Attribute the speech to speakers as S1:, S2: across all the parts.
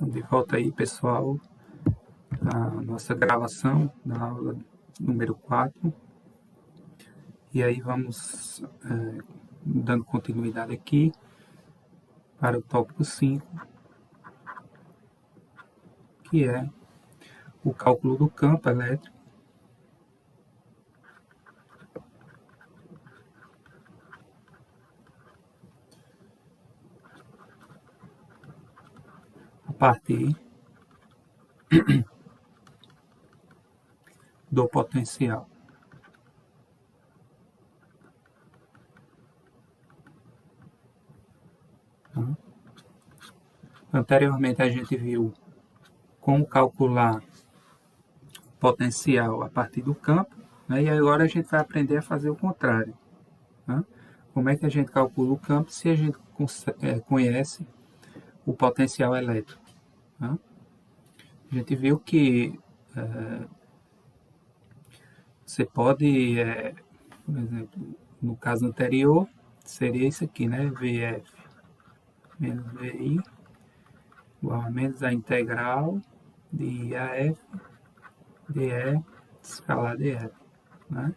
S1: De volta aí, pessoal, a nossa gravação da aula número 4. E aí vamos dando continuidade aqui para o tópico 5, que é o cálculo do campo elétrico a partir do potencial. Anteriormente a gente viu como calcular o potencial a partir do campo, né? E agora a gente vai aprender a fazer o contrário. Né? Como é que a gente calcula o campo se a gente conhece o potencial elétrico? Né? A gente viu que você pode, por exemplo, no caso anterior, seria isso aqui, né? VF menos VI igual a menos a integral de IAF dE escalar dF. Né?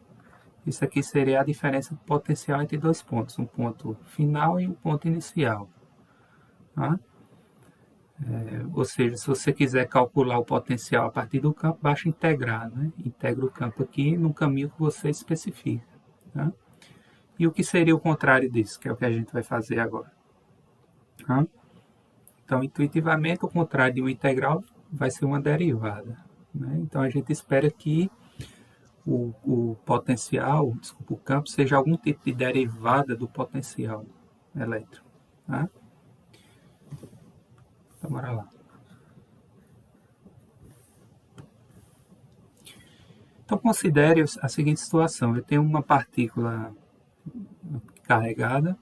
S1: Isso aqui seria a diferença do potencial entre dois pontos, um ponto final e um ponto inicial. Tá? Ou seja, se você quiser calcular o potencial a partir do campo, basta integrar. Né? Integra o campo aqui no caminho que você especifica. Tá? E o que seria o contrário disso, que é o que a gente vai fazer agora. Tá? Então, intuitivamente, o contrário de uma integral vai ser uma derivada. Né? Então, a gente espera que o potencial, o campo, seja algum tipo de derivada do potencial elétrico. Tá? Então, bora lá. Então, considere a seguinte situação. Eu tenho uma partícula carregada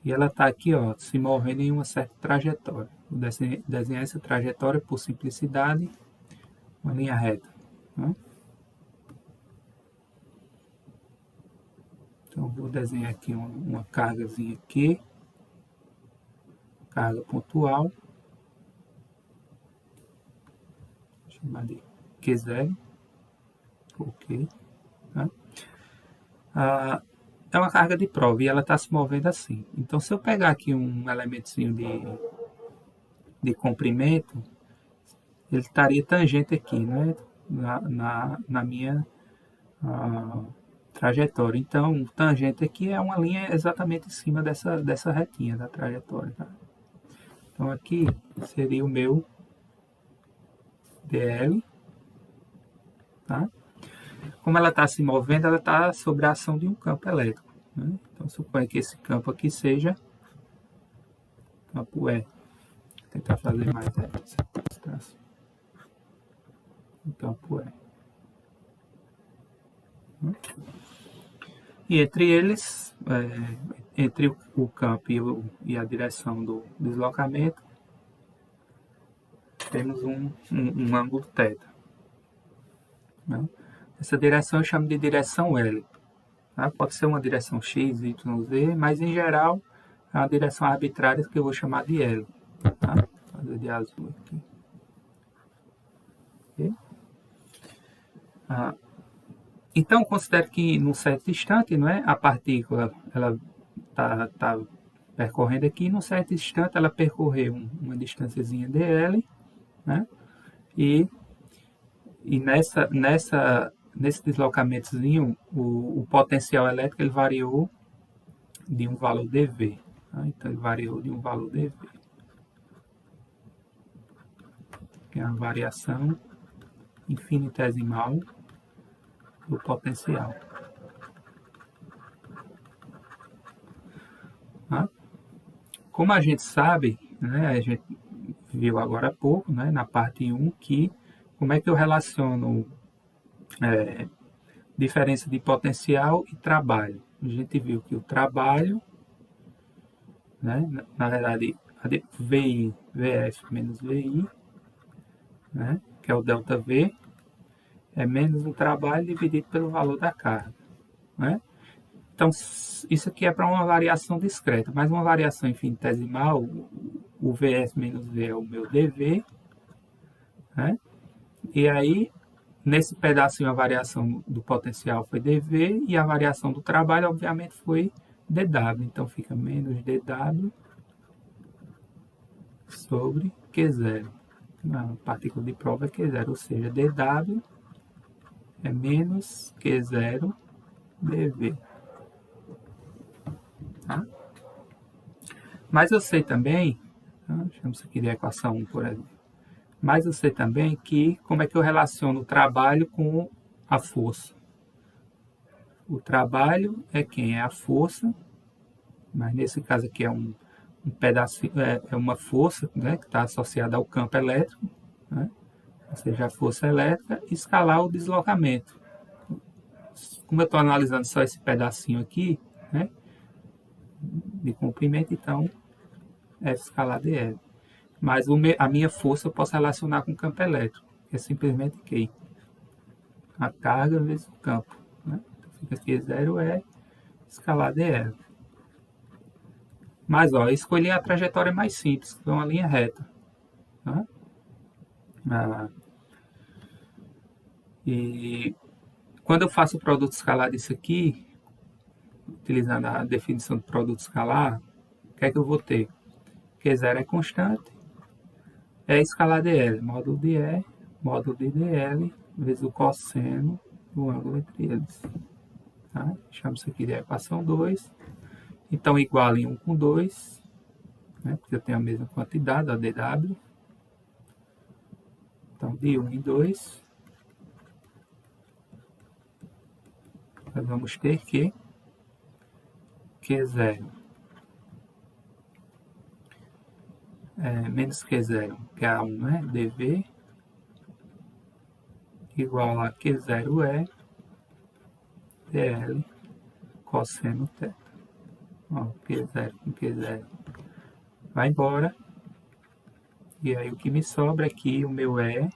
S1: e ela está aqui, ó, se movendo em uma certa trajetória. Vou desenhar essa trajetória, por simplicidade, uma linha reta. Tá? Então, vou desenhar aqui uma cargazinha aqui, carga pontual, vou chamar de Q0, ok. Tá? É uma carga de prova e ela está se movendo assim. Então, se eu pegar aqui um elementozinho de comprimento, ele estaria tangente aqui, né? na minha trajetória. Então, o tangente aqui é uma linha exatamente em cima dessa retinha da trajetória. Tá? Então, aqui seria o meu DL. Tá? Como ela está se movendo, ela está sob a ação de um campo elétrico. Né? Então, suponha que esse campo aqui seja campo E. Vou tentar fazer mais essa ilustração. O campo E. E entre eles, entre o campo e a direção do deslocamento, temos um ângulo θ. Né? Essa direção eu chamo de direção L. Tá? Pode ser uma direção X, Y, Z, mas em geral é uma direção arbitrária que eu vou chamar de L. Tá? Vou fazer de azul aqui. Okay? Então, considere que num certo instante, não é, a partícula está percorrendo aqui, num certo instante ela percorreu uma distânciazinha dl, né? E nesse deslocamentozinho, o potencial elétrico ele variou de um valor dV. Tá? Então, ele variou de um valor dV. Que é uma variação infinitesimal do potencial. Tá? Como a gente sabe, né, a gente viu agora há pouco, né, na parte 1, que como é que eu relaciono diferença de potencial e trabalho. A gente viu que o trabalho, né, na verdade, VI, VF menos VI, né, que é o ΔV, é menos o trabalho dividido pelo valor da carga. Né? Então, isso aqui é para uma variação discreta, mas uma variação infinitesimal, o VF menos V é o meu dV, né? E aí, nesse pedacinho, a variação do potencial foi dV e a variação do trabalho, obviamente, foi dW. Então, fica menos dW sobre Q0. A partícula de prova é Q0, ou seja, dW é menos Q0 dV. Tá? Mas eu sei também, chamamos aqui de equação 1, por exemplo, mas eu sei também que como é que eu relaciono o trabalho com a força. O trabalho é quem? É a força, mas nesse caso aqui é um pedacinho, é uma força, né, que está associada ao campo elétrico, né, ou seja, a força elétrica, escalar o deslocamento. Como eu estou analisando só esse pedacinho aqui, né, de comprimento, então F escalar dL. Mas a minha força eu posso relacionar com o campo elétrico, que é simplesmente Q. A carga vezes o campo. Né? Então fica aqui 0 é escalar dL. Mas ó, eu escolhi a trajetória mais simples, que é uma linha reta. Né? E quando eu faço o produto escalar disso aqui, utilizando a definição do produto escalar, o que é que eu vou ter? Q0 é constante, é escalar dL, módulo de E, módulo de dL, vezes o cosseno do ângulo entre eles. Tá? Chamo isso aqui de equação 2. Então, igual em 1 com 2, né, porque eu tenho a mesma quantidade, a dW. Então, de 1 em 2, nós vamos ter que Q0 menos Q0, que é A1, né, dV, igual a Q0 é dL cosseno θ. Ó, Q0 com Q0 vai embora. E aí o que me sobra aqui, o meu E,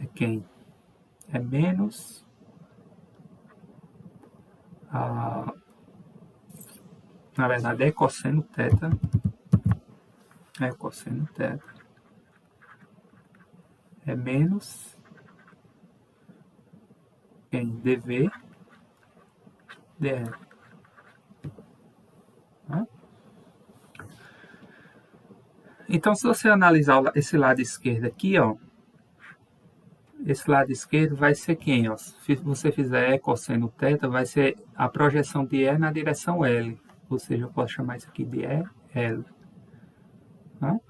S1: é quem? É menos na verdade é cosseno θ. É cosseno θ. É menos quem? dV dL. Então, se você analisar esse lado esquerdo aqui, ó, esse lado esquerdo vai ser quem? Ó? Se você fizer E cosseno θ, vai ser a projeção de E na direção L. Ou seja, eu posso chamar isso aqui de E, L. Tá?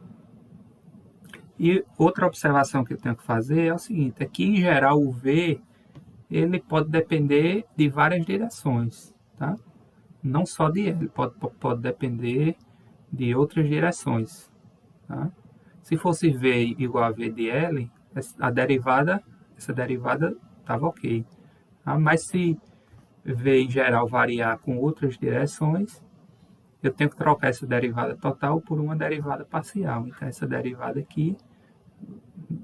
S1: E outra observação que eu tenho que fazer é o seguinte, é que em geral o V ele pode depender de várias direções, tá? Não só de L, pode depender de outras direções. Tá? Se fosse V igual a V de L, essa derivada estava ok. Tá? Mas se V em geral variar com outras direções, eu tenho que trocar essa derivada total por uma derivada parcial. Então, essa derivada aqui,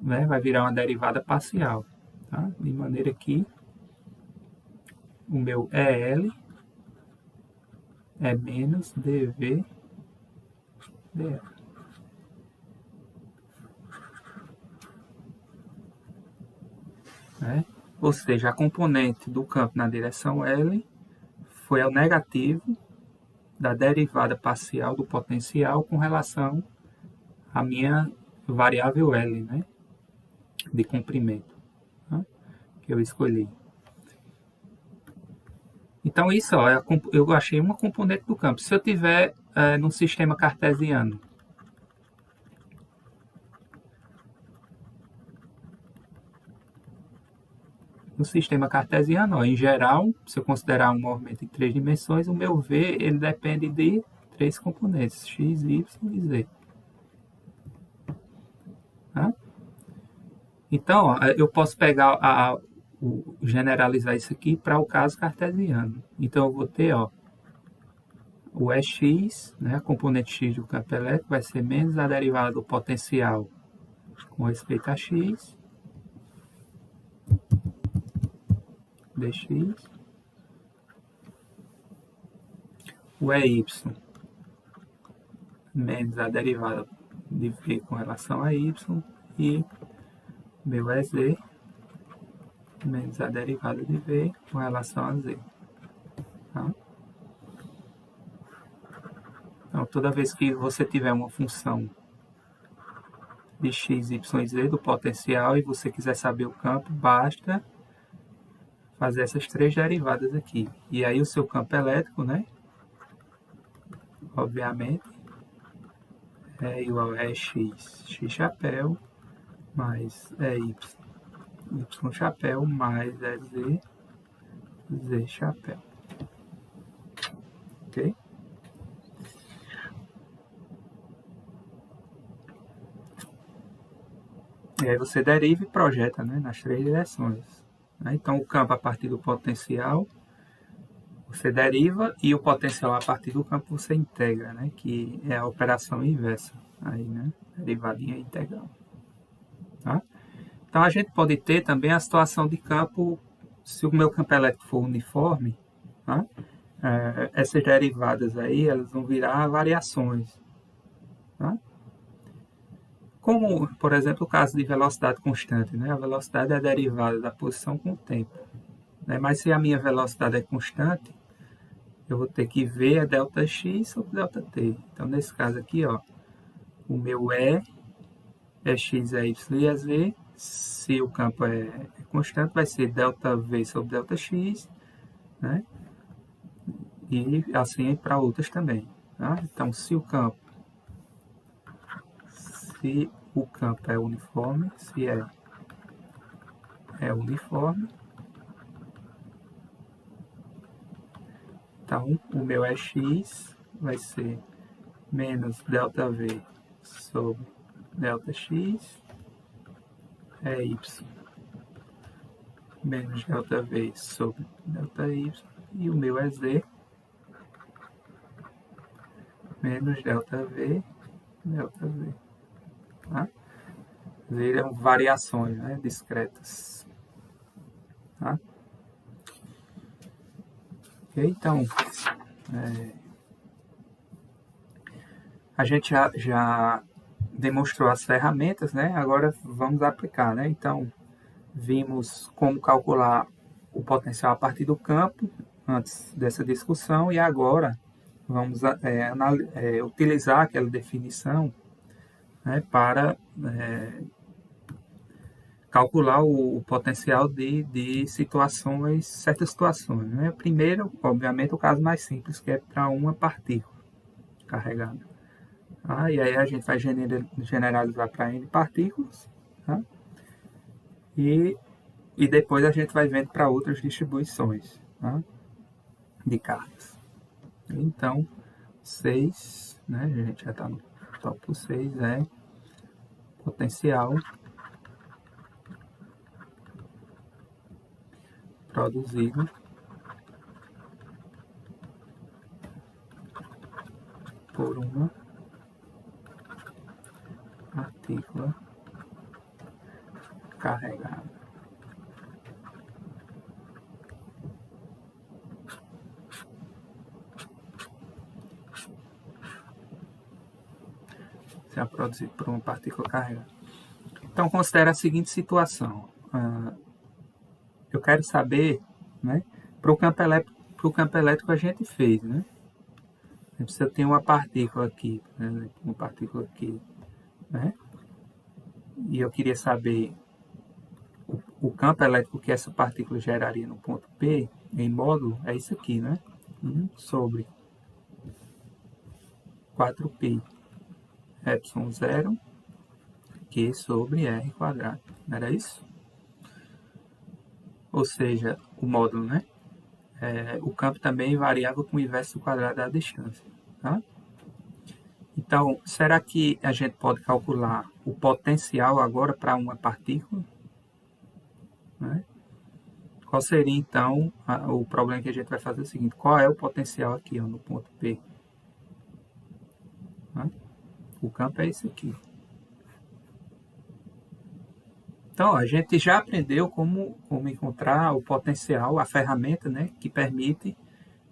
S1: né, vai virar uma derivada parcial. Tá? De maneira que o meu EL é menos dV dL. Né? Ou seja, a componente do campo na direção L foi ao negativo da derivada parcial do potencial com relação à minha variável L, né, de comprimento, tá? Que eu escolhi. Então, isso ó, eu achei uma componente do campo. Se eu tiver no sistema cartesiano, ó, em geral, se eu considerar um movimento em 3 dimensões, o meu V ele depende de 3 componentes, x, y e z. Tá? Então, ó, eu posso pegar generalizar isso aqui para o caso cartesiano. Então, eu vou ter ó, o EX, né, a componente x do campo elétrico, vai ser menos a derivada do potencial com respeito a x, dx, o EY menos a derivada de V com relação a Y e meu EZ menos a derivada de V com relação a Z. Tá? Então, toda vez que você tiver uma função de x, y e z do potencial e você quiser saber o campo, basta fazer essas três derivadas aqui. E aí o seu campo elétrico, né? Obviamente, é igual a x, x chapéu, mais y, y chapéu, mais z, z chapéu. Ok? E aí você deriva e projeta, né, nas três direções. Então, o campo a partir do potencial, você deriva, e o potencial a partir do campo você integra, né, que é a operação inversa, aí, né, derivadinha integral. Tá? Então, a gente pode ter também a situação de campo, se o meu campo elétrico for uniforme, tá? Essas derivadas aí, elas vão virar variações. Tá? Como, por exemplo, o caso de velocidade constante, né? A velocidade é a derivada da posição com o tempo. Né? Mas se a minha velocidade é constante, eu vou ter que ver a delta x sobre delta t. Então, nesse caso aqui, ó, o meu E é x, é y e é z. Se o campo é constante, vai ser delta v sobre delta x, né? E assim para outras também. Tá? Então, se o campo é uniforme, se é uniforme, então o meu x vai ser menos delta v sobre delta x, é y menos delta v sobre delta y, e o meu é z menos delta v, delta v. Tá? Viram variações, né, discretas. Tá? Okay, então, a gente já demonstrou as ferramentas, né? Agora vamos aplicar, né? Então, vimos como calcular o potencial a partir do campo antes dessa discussão, e agora vamos utilizar aquela definição, né, para calcular o potencial de situações, certas situações. Né? Primeiro, obviamente, o caso mais simples, que é para uma partícula carregada. E aí a gente vai generalizar para N partículas, tá? E depois a gente vai vendo para outras distribuições, tá? De cargas. Então, 6, né? A gente já está no tópico 6, é potencial produzido por uma partícula carregada. Será produzido por uma partícula carregada. Então, considere a seguinte situação. Eu quero saber, né, para o campo elétrico a gente fez, né? Se eu tenho uma partícula aqui, né, uma partícula aqui, né? E eu queria saber o campo elétrico que essa partícula geraria no ponto P, em módulo, é isso aqui, né? 1 sobre 4π epsilon 0 Q sobre R quadrado. Não era isso? Ou seja, o módulo, né? O campo também variava com o inverso do quadrado da distância. Tá? Então, será que a gente pode calcular o potencial agora para uma partícula? Né? Qual seria, então, o problema que a gente vai fazer é o seguinte: qual é o potencial aqui, ó, no ponto P? Né? O campo é esse aqui. Então, a gente já aprendeu como encontrar o potencial, a ferramenta, né, que permite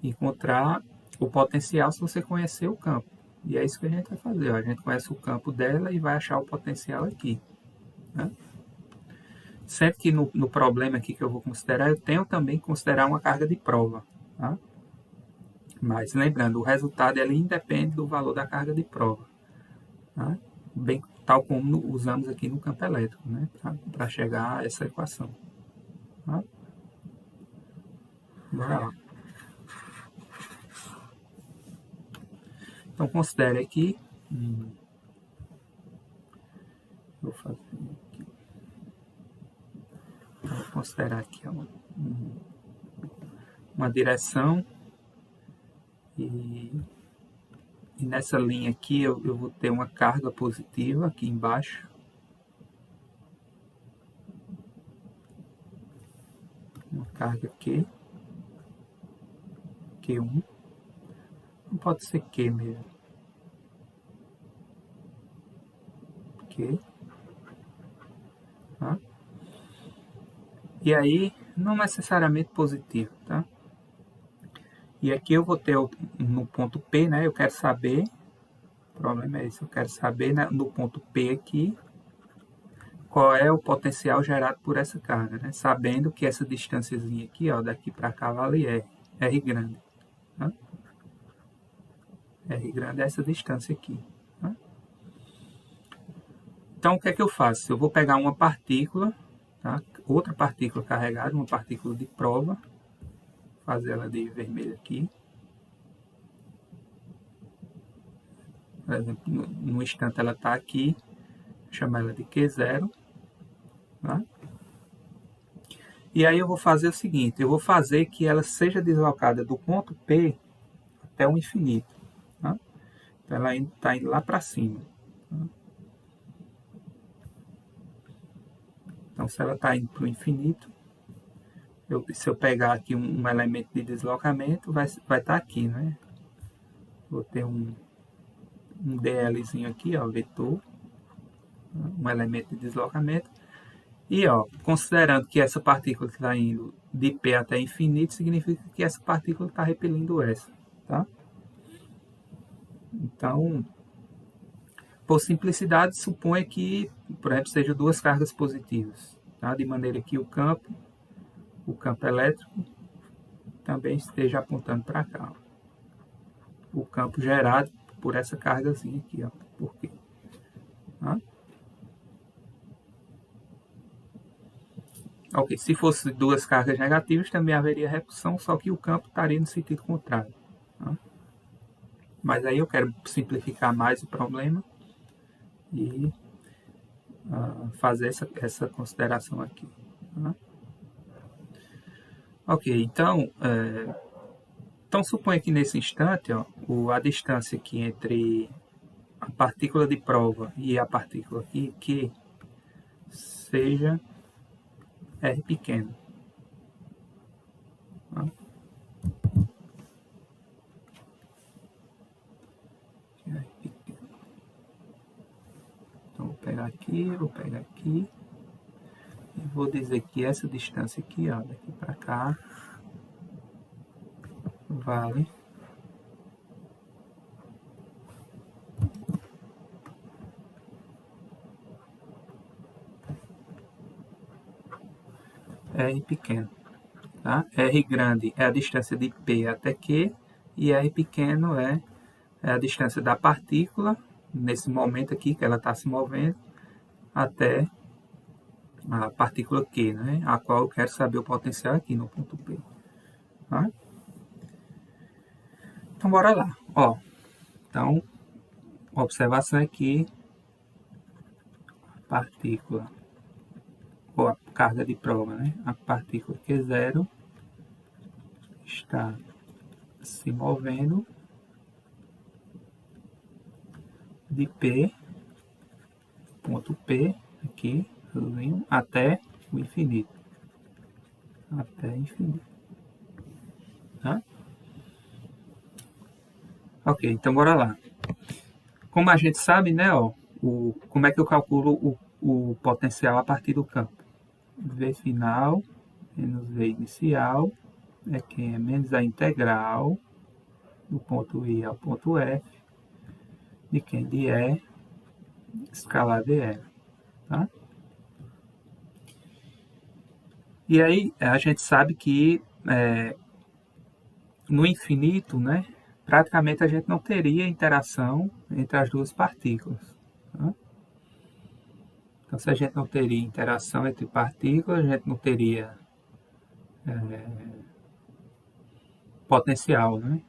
S1: encontrar o potencial se você conhecer o campo. E é isso que a gente vai fazer. Ó. A gente conhece o campo dela e vai achar o potencial aqui. Né? Sempre que no problema aqui que eu vou considerar, eu tenho também que considerar uma carga de prova. Tá? Mas lembrando, o resultado ele independe do valor da carga de prova. Tá? Bem, tal como usamos aqui no campo elétrico, né? Para chegar a essa equação. Tá? Bora lá. Então considere aqui. Vou fazer aqui. Vou considerar aqui uma direção e nessa linha aqui eu vou ter uma carga positiva aqui embaixo. Uma carga Q1. Não pode ser Q mesmo. Q. Tá? E aí, não necessariamente positivo, tá? E aqui eu vou ter no ponto P, né? Eu quero saber, o problema é esse, eu quero saber no ponto P aqui, qual é o potencial gerado por essa carga, né? Sabendo que essa distânciazinha aqui, ó, daqui para cá vale R grande. Tá? R grande é essa distância aqui. Tá? Então, o que é que eu faço? Eu vou pegar uma partícula, tá? Outra partícula carregada, uma partícula de prova, fazer ela de vermelho aqui. Por exemplo, no instante ela está aqui, vou chamar ela de Q0. Tá? E aí eu vou fazer o seguinte, eu vou fazer que ela seja deslocada do ponto P até o infinito. Tá? Então ela está indo lá para cima. Tá? Então se ela está indo para o infinito, se eu pegar aqui um elemento de deslocamento, vai estar aqui, né? Vou ter um DLzinho aqui, ó, vetor, um elemento de deslocamento. E, ó, considerando que essa partícula que está indo de P até infinito, significa que essa partícula está repelindo essa, tá? Então, por simplicidade, suponha que, por exemplo, sejam duas cargas positivas, tá? De maneira que o campo elétrico, também esteja apontando para cá. O campo gerado por essa cargazinha aqui, ó. Por quê? Tá? Ok, se fosse duas cargas negativas, também haveria repulsão, só que o campo estaria no sentido contrário. Tá? Mas aí eu quero simplificar mais o problema e fazer essa consideração aqui. Tá? Ok, então, então suponha que nesse instante, ó, a distância aqui entre a partícula de prova e a partícula aqui, que seja R pequeno. Tá? R pequeno. Então vou pegar aqui e vou dizer que essa distância aqui, ó, daqui para cá, vale R pequeno. Tá? R grande é a distância de P até Q e R pequeno é a distância da partícula, nesse momento aqui que ela está se movendo, até a partícula Q, né? A qual eu quero saber o potencial aqui no ponto P. Tá? Então, bora lá. Ó, então, a observação é que a partícula, ou a carga de prova, né? A partícula Q0 está se movendo de P, ponto P, aqui, até o infinito. Até infinito. Tá? Ok, então bora lá. Como a gente sabe, né, ó, como é que eu calculo o potencial a partir do campo? V final menos V inicial é menos a integral do ponto I ao ponto F, de quem? De E escalar dF, tá? E aí a gente sabe que no infinito, né, praticamente a gente não teria interação entre as duas partículas. Tá? Então, se a gente não teria interação entre partículas, a gente não teria potencial, né?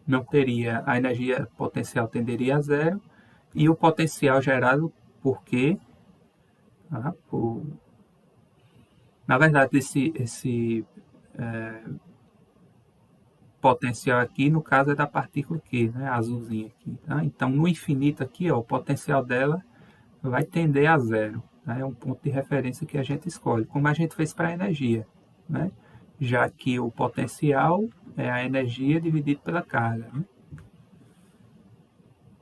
S1: Não teria, a energia potencial tenderia a zero, e o potencial gerado por quê? Tá? Na verdade, esse potencial aqui, no caso, é da partícula Q, né? Azulzinha aqui. Tá? Então, no infinito aqui, ó, o potencial dela vai tender a zero. Né? É um ponto de referência que a gente escolhe, como a gente fez para a energia. Né? Já que o potencial é a energia dividido pela carga. Né?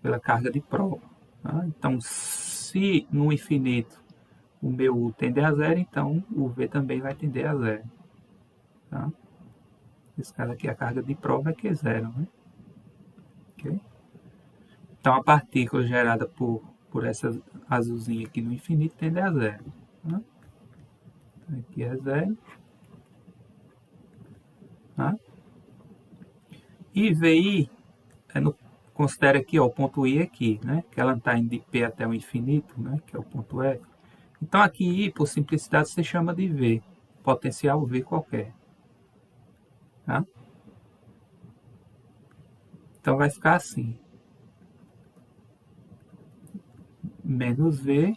S1: Pela carga de prova. Tá? Então, se no infinito o meu U tender a zero, então o V também vai tender a zero. Tá? Esse caso aqui, a carga de prova é Q0. Né? Okay? Então, a partícula gerada por essa azulzinha aqui no infinito tende a zero. Tá? Então, aqui é zero. Tá? E VI, considera aqui, ó, o ponto I aqui, né? Que ela está indo de P até o infinito, né? Que é o ponto F. Então, aqui I, por simplicidade, se chama de V. Potencial V qualquer. Tá? Então, vai ficar assim. Menos V,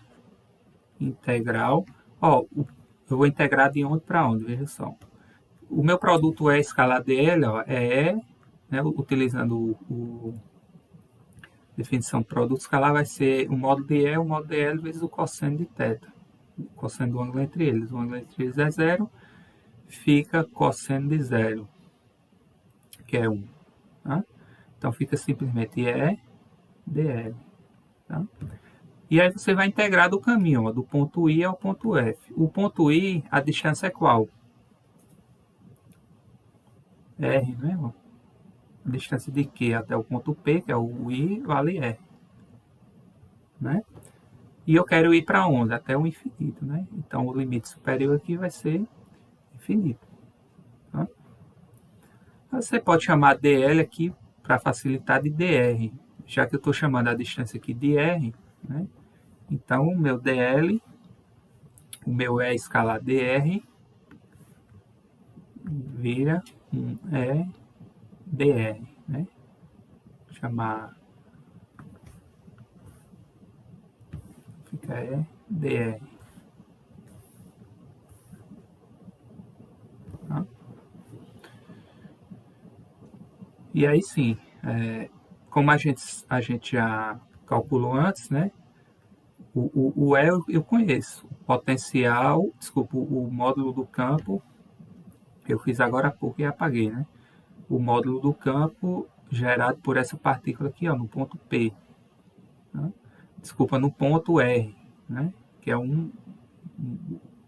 S1: integral. Ó, eu vou integrar de onde para onde? Veja só. O meu produto é escalar dele, ó, é E, né, utilizando definição de produto escalar, vai ser o módulo de E, o módulo de L vezes o cosseno de θ. O cosseno do ângulo entre eles. O ângulo entre eles é zero, fica cosseno de zero, que é 1. Tá? Então, fica simplesmente E dl. Tá? E aí você vai integrar do caminho, ó, do ponto I ao ponto F. O ponto I, a distância é qual? R, né, irmão? A distância de Q até o ponto P, que é o I, vale R. Né? E eu quero ir para onde? Até o infinito, né? Então, o limite superior aqui vai ser infinito. Tá? Você pode chamar dl aqui, para facilitar, de dr. Já que eu estou chamando a distância aqui de R, né? Então, o meu dl, o meu E escalar dr, vira um E dr. Né? Vou chamar... Fica E dr. Tá? E aí sim, como a gente já calculou antes, né? O E eu conheço. O potencial, desculpa, o módulo do campo, eu fiz agora há pouco e apaguei, né? O módulo do campo gerado por essa partícula aqui, ó, no ponto P. Né? Desculpa, no ponto R, né? Que é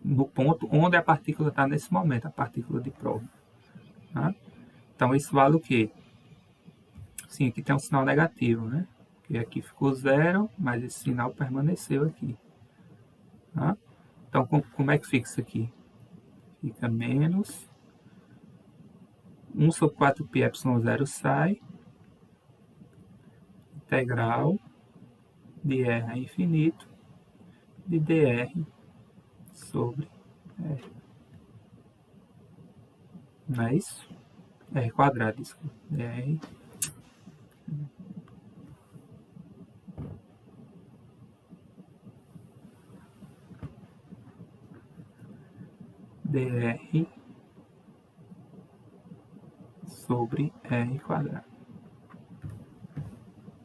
S1: no ponto onde a partícula está nesse momento, a partícula de prova. Tá? Então, isso vale o quê? Sim, aqui tem um sinal negativo, né? Que aqui ficou zero, mas esse sinal permaneceu aqui. Tá? Então, como é que fica isso aqui? Fica menos 1 sobre 4πε0 sai, integral de R a infinito, de dr sobre R. Não é isso? R quadrado, desculpa. dr sobre R quadrado.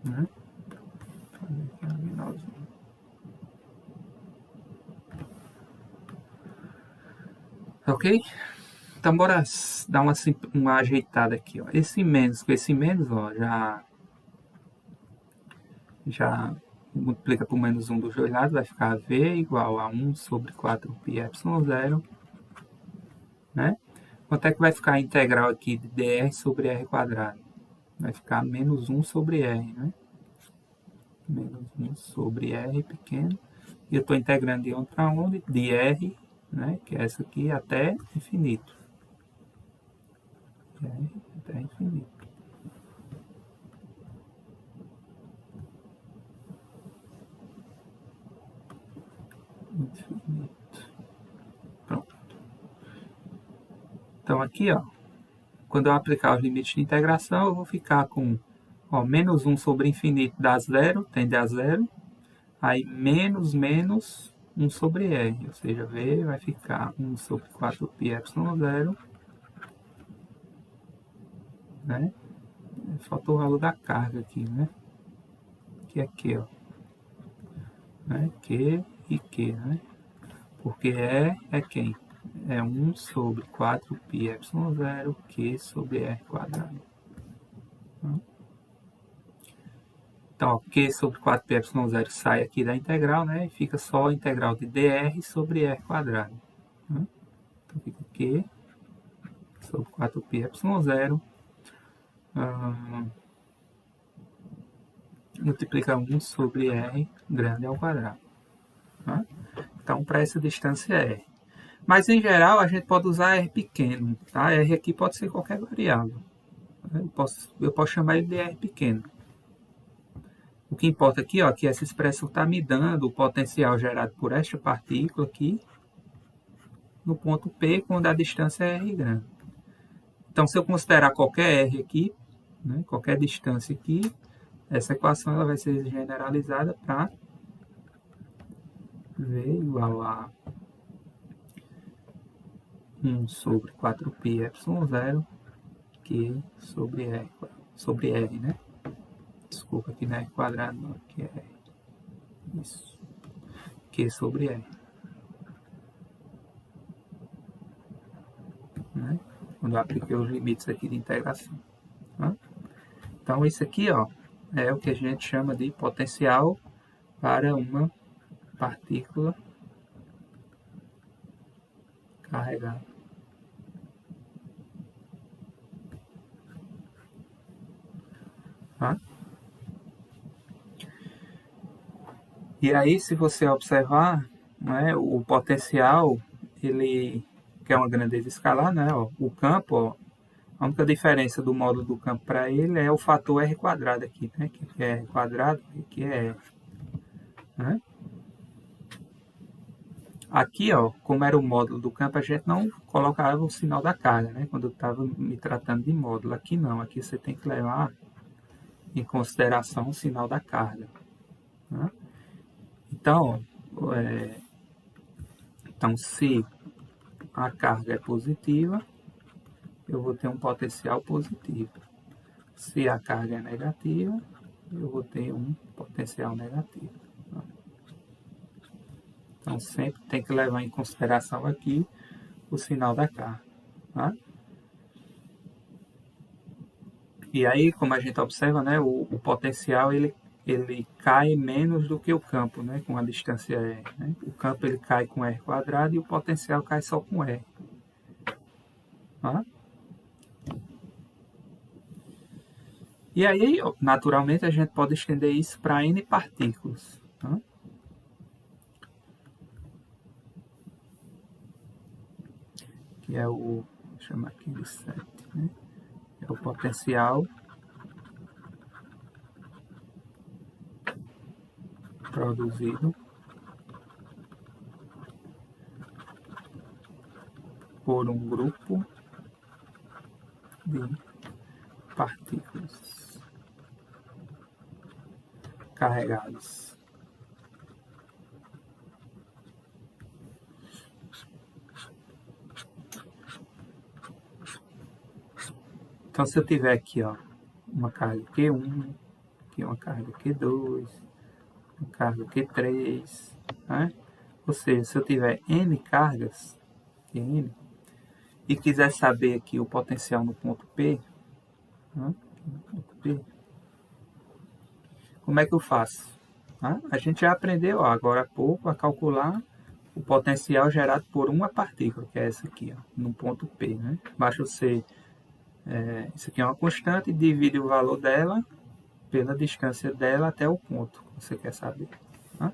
S1: Né? Vou fazer aqui uma menorzinha. Ok? Então, bora dar uma ajeitada aqui. Ó. Esse menos com esse menos, ó, já multiplica por menos 1 dos dois lados, vai ficar V igual a 1 sobre 4πε0. Né? Quanto é que vai ficar a integral aqui de dr sobre R quadrado? vai ficar menos 1 sobre R, né? Menos 1 sobre R pequeno. E eu estou integrando de onde para onde? De R, né? Que é essa aqui, até infinito. De R até infinito. Infinito. Pronto. Então aqui, ó, quando eu aplicar os limites de integração, eu vou ficar com, ó, menos 1 sobre infinito dá zero, tende a zero. Aí menos 1 sobre R, ou seja, V vai ficar 1 sobre 4π epsilon zero, né? Falta o valor da carga aqui, né? Que é Q, ó. Né? Q e Q, né? Porque é quem? É 1 sobre 4π epsilon zero, Q sobre R quadrado. Então, ó, Q sobre 4π epsilon zero sai aqui da integral, né? E fica só a integral de dr sobre R quadrado. Né? Então, fica Q sobre 4π epsilon zero. Multiplica 1 sobre R grande ao quadrado. Tá? Então, para essa distância é R. Mas, em geral, a gente pode usar R pequeno. Tá? R aqui pode ser qualquer variável. Eu posso chamar ele de R pequeno. O que importa aqui, ó, é que essa expressão está me dando o potencial gerado por esta partícula aqui no ponto P, quando a distância é R grande. Então, se eu considerar qualquer R aqui, né, qualquer distância aqui, essa equação ela vai ser generalizada para V igual a 1 sobre 4π epsilon zero, Q sobre R, né? Desculpa, aqui não é R quadrado, não, aqui é R. Isso. Q sobre R. Né? Quando eu apliquei os limites aqui de integração. Tá? Então, isso aqui, ó, é o que a gente chama de potencial para uma partícula carregada. Tá? E aí, se você observar, né, o potencial, ele que é uma grandeza escalar, né, ó, o campo, ó, a única diferença do módulo do campo para ele é o fator R quadrado aqui, né, que é R quadrado e que é R. Né? Aqui, ó, como era o módulo do campo, a gente não colocava o sinal da carga, né, quando eu estava me tratando de módulo. Aqui não, aqui você tem que levar em consideração o sinal da carga. Né? Então, então, se a carga é positiva, eu vou ter um potencial positivo. Se a carga é negativa, eu vou ter um potencial negativo. Então, sempre tem que levar em consideração aqui o sinal da carga. Tá? E aí, como a gente observa, né, o potencial ele cai menos do que o campo, né, com a distância R. Né? O campo ele cai com R quadrado e o potencial cai só com R. Tá? E aí, naturalmente, a gente pode estender isso para N partículas. Tá? Que é o, vou chamar aqui de 7, né? É o potencial produzido por um grupo de partículas carregadas. Então, se eu tiver aqui, ó, uma carga Q1, aqui uma carga Q2, uma carga Q3, né? Ou seja, se eu tiver N cargas, N, e quiser saber aqui o potencial no ponto P, né? Como é que eu faço? A gente já aprendeu, ó, agora há pouco a calcular o potencial gerado por uma partícula, que é essa aqui, ó, no ponto P. Né? Basta você Isso aqui é uma constante, divide o valor dela pela distância dela até o ponto que você quer saber. Tá?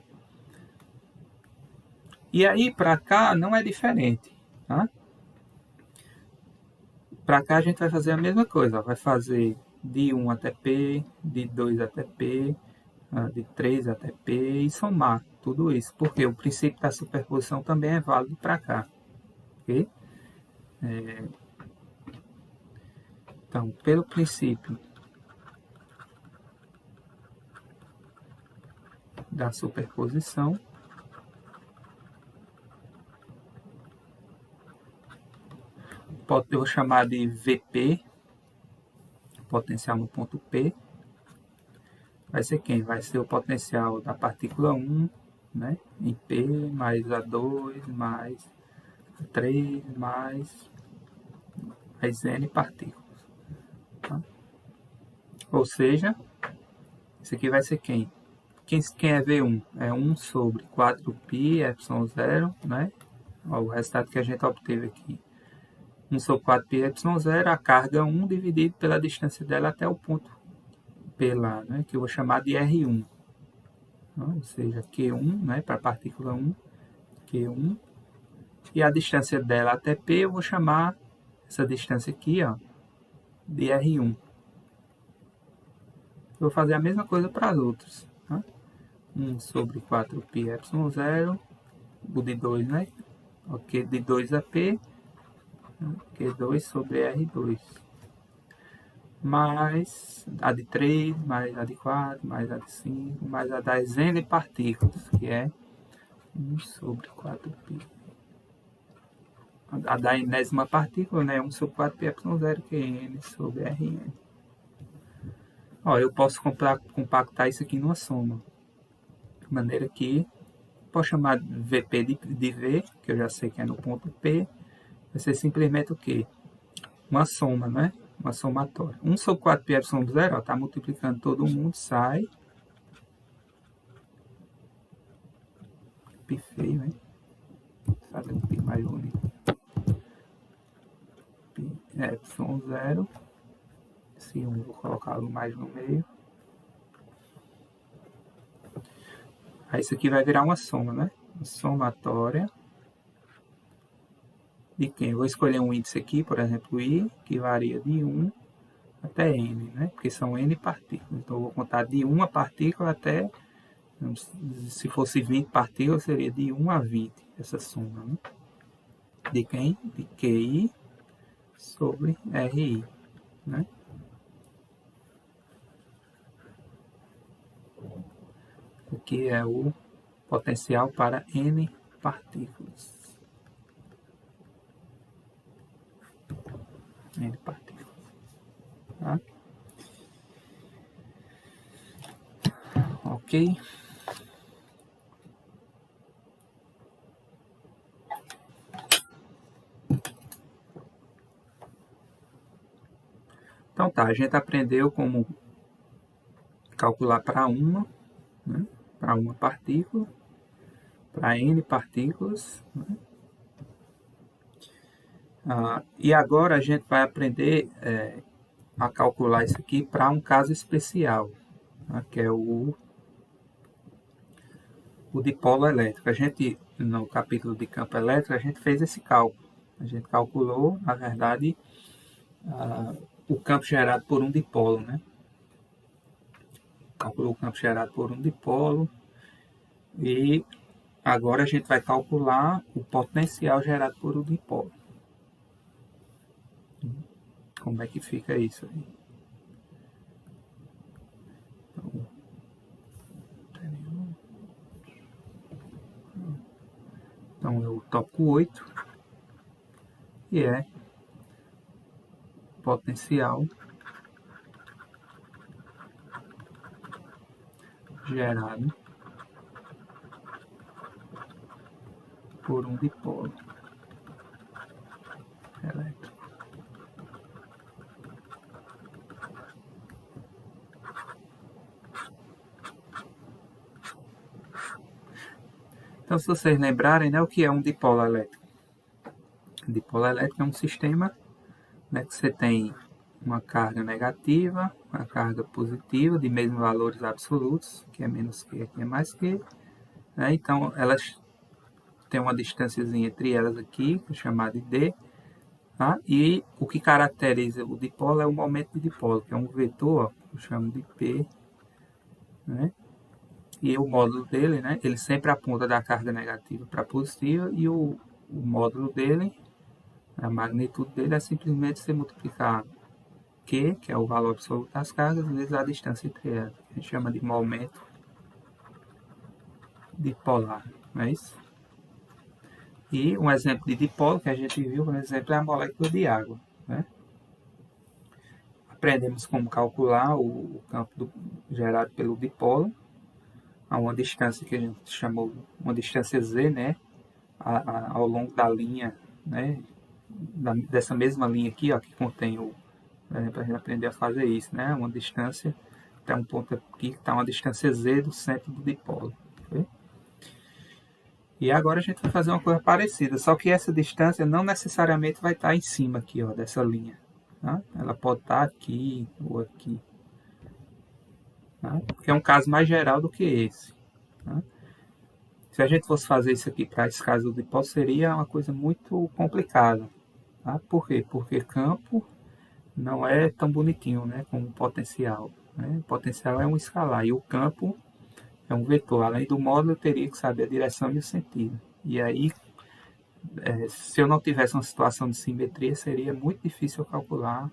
S1: E aí, para cá, não é diferente. Tá? Para cá, a gente vai fazer a mesma coisa. Ó. Vai fazer de 1 até P, de 2 até P, de 3 até P e somar tudo isso. Porque o princípio da superposição também é válido para cá. Okay? Então, pelo princípio da superposição, eu vou chamar de VP, potencial no ponto P, vai ser quem? Vai ser o potencial da partícula 1, né, em P, mais A2, mais A3, mais N partículas. Tá? Ou seja, isso aqui vai ser quem? Quem é V1? É 1 sobre 4π, ε0, né? Ó, o resultado que a gente obteve aqui. 1 sobre 4π, ε0, a carga 1 dividido pela distância dela até o ponto P lá, né? Que eu vou chamar de R1. Ou seja, Q1, né? Para a partícula 1, Q1. E a distância dela até P, eu vou chamar essa distância aqui, ó, de R1. Eu vou fazer a mesma coisa para as outras. Tá? 1 sobre 4π, ε0, o de 2, né? Ok, de 2 a P, Q2 sobre R2. Mais a de 3, mais a de 4, mais a de 5, mais a das N partículas, que é 1 sobre 4π. A da enésima partícula, né? 1 sobre 4π, ε0, que é N sobre Rn. Ó, eu posso compactar isso aqui numa soma. De maneira que posso chamar VP de V, que eu já sei que é no ponto P, vai ser simplesmente o quê? Uma soma, né? Uma somatória. 1 sobre 4π ε0, está multiplicando todo mundo, sai. Pi feio, hein? Fazer um pi mais bonito. Pi ε0. Esse 1 vou colocá-lo mais no meio. Aí isso aqui vai virar uma soma, né? Uma somatória de quem? Eu vou escolher um índice aqui, por exemplo, I, que varia de 1 até N, né? Porque são N partículas. Então, eu vou contar de 1 partícula até, se fosse 20 partículas, seria de 1 a 20, essa soma, né? De quem? De QI sobre RI, né? Aqui é o potencial para N partículas. N partículas. Tá? Ok. Então tá, a gente aprendeu como calcular para uma, né? Para uma partícula, para N partículas, né? E agora a gente vai aprender a calcular isso aqui para um caso especial, né? Que é o dipolo elétrico. A gente, no capítulo de campo elétrico, a gente fez esse cálculo. A gente calculou, na verdade, o campo gerado por um dipolo, né? Calculou o campo gerado por um dipolo e agora a gente vai calcular o potencial gerado por um dipolo. Como é que fica isso aí? Então eu toco 8 e é potencial gerado por um dipolo elétrico. Então, se vocês lembrarem, né, o que é um dipolo elétrico? Um dipolo elétrico é um sistema, né, que você tem uma carga negativa, uma carga positiva de mesmos valores absolutos, que é menos Q, aqui é mais Q. Né? Então, elas têm uma distânciazinha entre elas aqui, chamada de D. Tá? E o que caracteriza o dipolo é o momento de dipolo, que é um vetor, ó, eu chamo de P. Né? E o módulo dele, né, ele sempre aponta da carga negativa para positiva, e o módulo dele, a magnitude dele é simplesmente você multiplicar Q, que é o valor absoluto das cargas, vezes a distância entre elas. A gente chama de momento dipolar, não é isso? E um exemplo de dipolo que a gente viu, por exemplo, é a molécula de água. Né? Aprendemos como calcular o campo gerado pelo dipolo a uma distância que a gente chamou uma distância z, né? Ao longo da linha, né? Dessa mesma linha aqui, ó, que contém o... Para a gente aprender a fazer isso, né? Uma distância, tem um ponto aqui que está uma distância z do centro do dipolo. Okay? E agora a gente vai fazer uma coisa parecida, só que essa distância não necessariamente vai estar em cima aqui, ó, dessa linha. Tá? Ela pode estar aqui ou aqui. Tá? Porque é um caso mais geral do que esse. Tá? Se a gente fosse fazer isso aqui para esse caso do dipolo, seria uma coisa muito complicada. Tá? Por quê? Porque campo não é tão bonitinho, né, como potencial. Né? O potencial é um escalar e o campo é um vetor. Além do módulo, eu teria que saber a direção e o sentido. E aí, se eu não tivesse uma situação de simetria, seria muito difícil eu calcular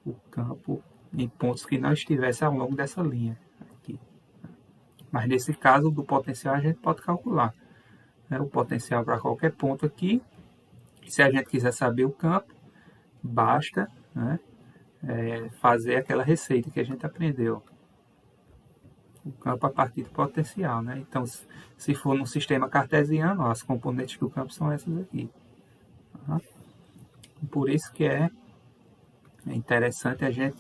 S1: o campo em pontos que não estivessem ao longo dessa linha aqui. Mas nesse caso do potencial, a gente pode calcular, né, o potencial para qualquer ponto aqui. Se a gente quiser saber o campo, basta, né, fazer aquela receita que a gente aprendeu. O campo a partir do potencial. Né? Então, se for no sistema cartesiano, ó, as componentes do campo são essas aqui. Tá? Por isso que é interessante a gente,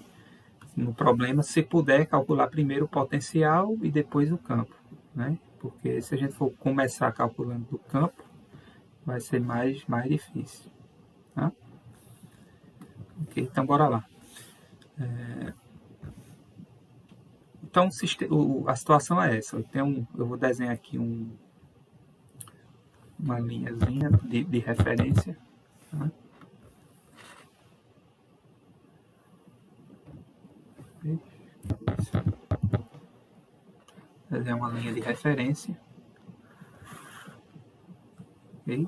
S1: no problema, se puder, calcular primeiro o potencial e depois o campo. Né? Porque se a gente for começar calculando do campo, vai ser mais difícil. Tá? Ok, então bora lá. Então, a situação é essa. Eu vou desenhar aqui uma linhazinha de referência. Tá? Desenhar uma linha de referência. Okay?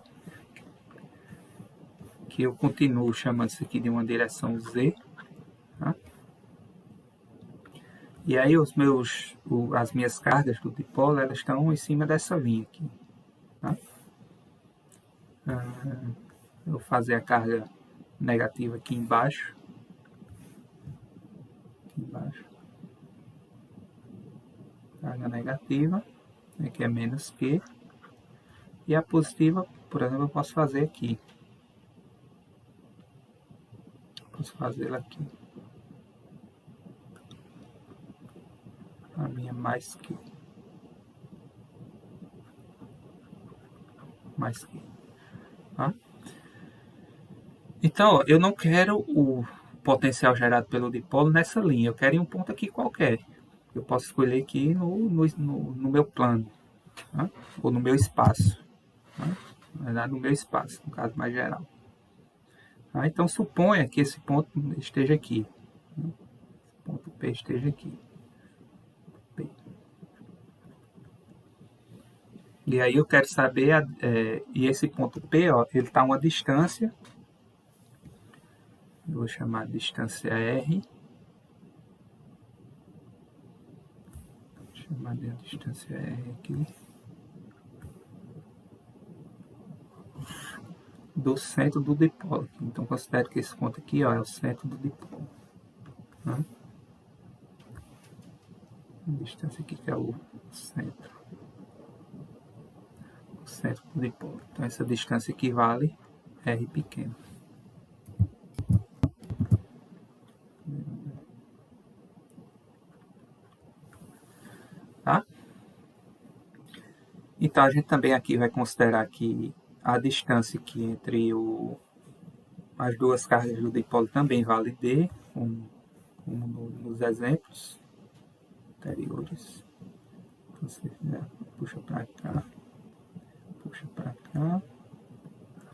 S1: Que eu continuo chamando isso aqui de uma direção Z. Tá? E aí as minhas cargas do dipolo, elas estão em cima dessa linha aqui. Tá? Eu vou fazer a carga negativa aqui embaixo. Carga negativa, que é menos Q. E a positiva, por exemplo, eu posso fazer aqui. Posso fazê-la aqui. A minha mais Q. Mais Q. Tá? Então, ó, eu não quero o potencial gerado pelo dipolo nessa linha. Eu quero em um ponto aqui qualquer. Eu posso escolher aqui no meu plano. Tá? Ou no meu espaço. Tá? Na verdade, no meu espaço, no caso mais geral. Tá? Então, suponha que esse ponto esteja aqui. Esse ponto P esteja aqui. P. E aí eu quero saber, e esse ponto P, ó, ele está a uma distância. Eu vou chamar de distância R. Vou chamar de distância R aqui. Do centro do dipolo. Então, considere que esse ponto aqui, ó, é o centro do dipolo. Né? A distância aqui que é o centro. O centro do dipolo. Então, essa distância equivale a R pequeno. Tá? Então, a gente também aqui vai considerar que a distância aqui entre as duas cargas do dipolo também vale D, como nos exemplos anteriores. Então, você puxa para cá,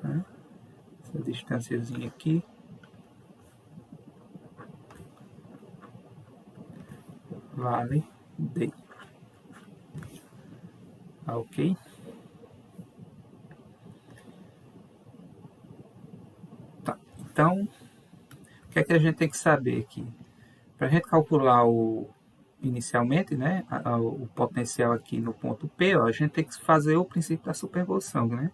S1: né? Essa distânciazinha aqui vale D. Ok? Tá. Então, o que é que a gente tem que saber aqui? Para a gente calcular inicialmente, né, o potencial aqui no ponto P, ó, a gente tem que fazer o princípio da superposição, né?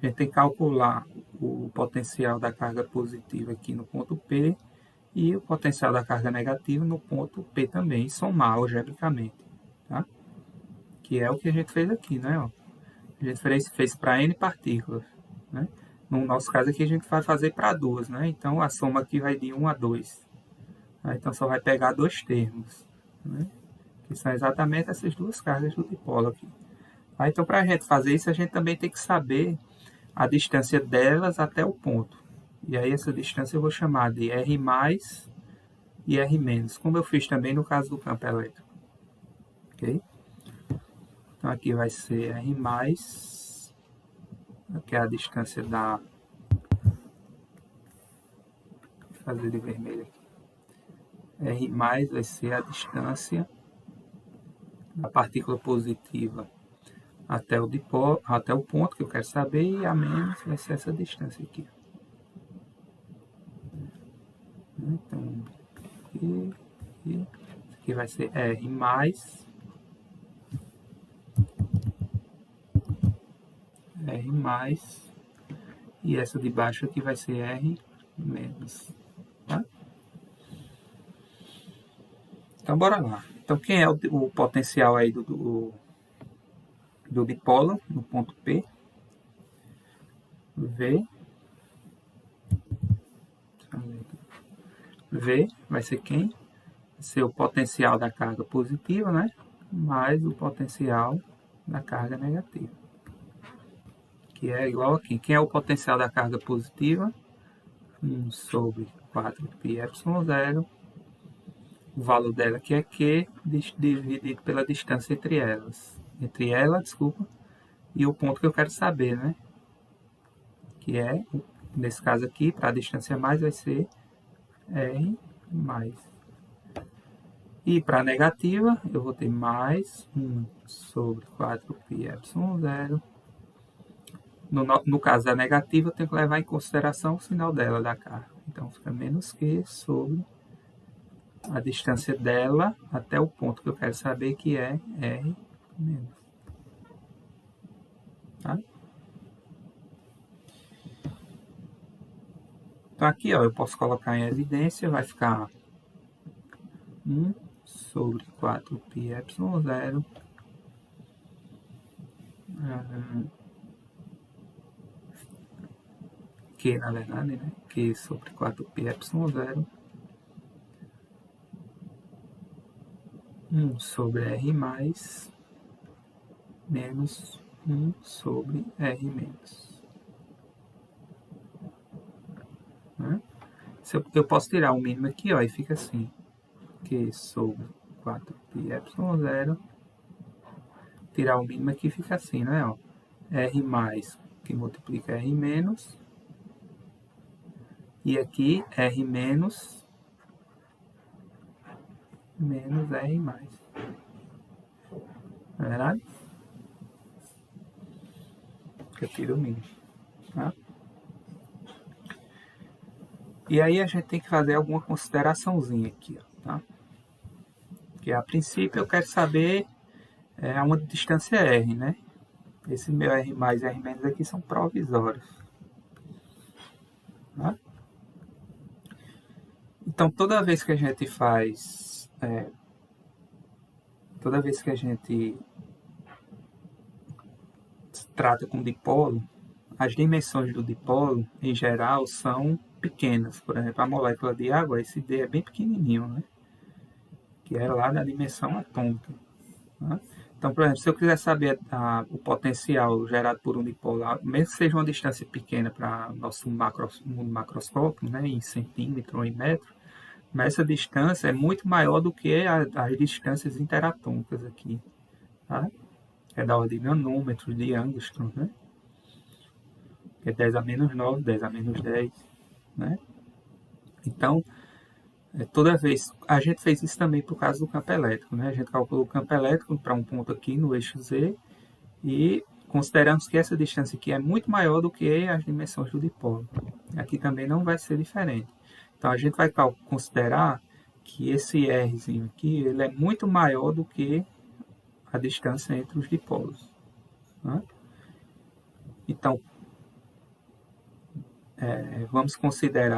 S1: A gente tem que calcular o potencial da carga positiva aqui no ponto P e o potencial da carga negativa no ponto P também, e somar algebricamente, tá? Que é o que a gente fez aqui, né? Ó. A gente fez para N partículas, né? No nosso caso aqui a gente vai fazer para 2, né? Então a soma aqui vai de 1 a 2. Então só vai pegar dois termos, né? Que são exatamente essas duas cargas do dipolo aqui. Então para a gente fazer isso, a gente também tem que saber a distância delas até o ponto. E aí essa distância eu vou chamar de R mais e R menos, como eu fiz também no caso do campo elétrico. Ok? Então aqui vai ser R mais, que é a distância da... Vou fazer de vermelho aqui. R mais vai ser a distância da partícula positiva até o ponto que eu quero saber, e a menos vai ser essa distância aqui. Então, aqui vai ser R mais e essa de baixo aqui vai ser R menos. Tá? Então, bora lá. Então, quem é o potencial aí do dipolo no ponto P? V vai ser quem? Vai ser o potencial da carga positiva, né? Mais o potencial da carga negativa. Que é igual aqui. Quem é o potencial da carga positiva? 1 sobre 4πε0. O valor dela aqui é Q dividido pela distância entre elas. Entre ela, desculpa, e o ponto que eu quero saber, né? Que é, nesse caso aqui, para a distância mais vai ser R mais. E para a negativa, eu vou ter mais 1 sobre 4πε0. No caso da negativa, eu tenho que levar em consideração o sinal dela, da carga. Então, fica menos Q sobre a distância dela até o ponto que eu quero saber, que é R menos. Tá? Então, aqui ó, eu posso colocar em evidência, vai ficar 1 sobre 4πε0 que na verdade, né? Q sobre 4πε0 1 sobre R mais menos 1 sobre R menos. Né? Eu posso tirar o mínimo aqui, ó, e fica assim. Q sobre 4πε0. Tirar o mínimo aqui fica assim, né? Ó. R mais, que multiplica R menos. E aqui R menos R mais. Não é verdade? Eu tiro o mínimo. Tá? E aí a gente tem que fazer alguma consideraçãozinha aqui, ó, tá? Que a princípio eu quero saber uma distância R, né? Esse meu R mais e R menos aqui são provisórios. Tá? Então, toda vez que a gente faz... toda vez que a gente trata com dipolo, as dimensões do dipolo, em geral, são pequenas. Por exemplo, a molécula de água, esse D é bem pequenininho, né? Que é lá da dimensão atômica. Né? Então, por exemplo, se eu quiser saber o potencial gerado por um dipolo, mesmo que seja uma distância pequena para nosso mundo macroscópio, né, em centímetro ou em metro, mas essa distância é muito maior do que as distâncias interatômicas aqui, tá? É da ordem de nanômetros, de angstrom, né? Que é 10 a menos 9, 10 a menos 10, né? Então, toda vez, a gente fez isso também por causa do campo elétrico, né? A gente calculou o campo elétrico para um ponto aqui no eixo Z e consideramos que essa distância aqui é muito maior do que as dimensões do dipolo. Aqui também não vai ser diferente. Então, a gente vai considerar que esse Rzinho aqui ele é muito maior do que a distância entre os dipolos, né? Então, vamos considere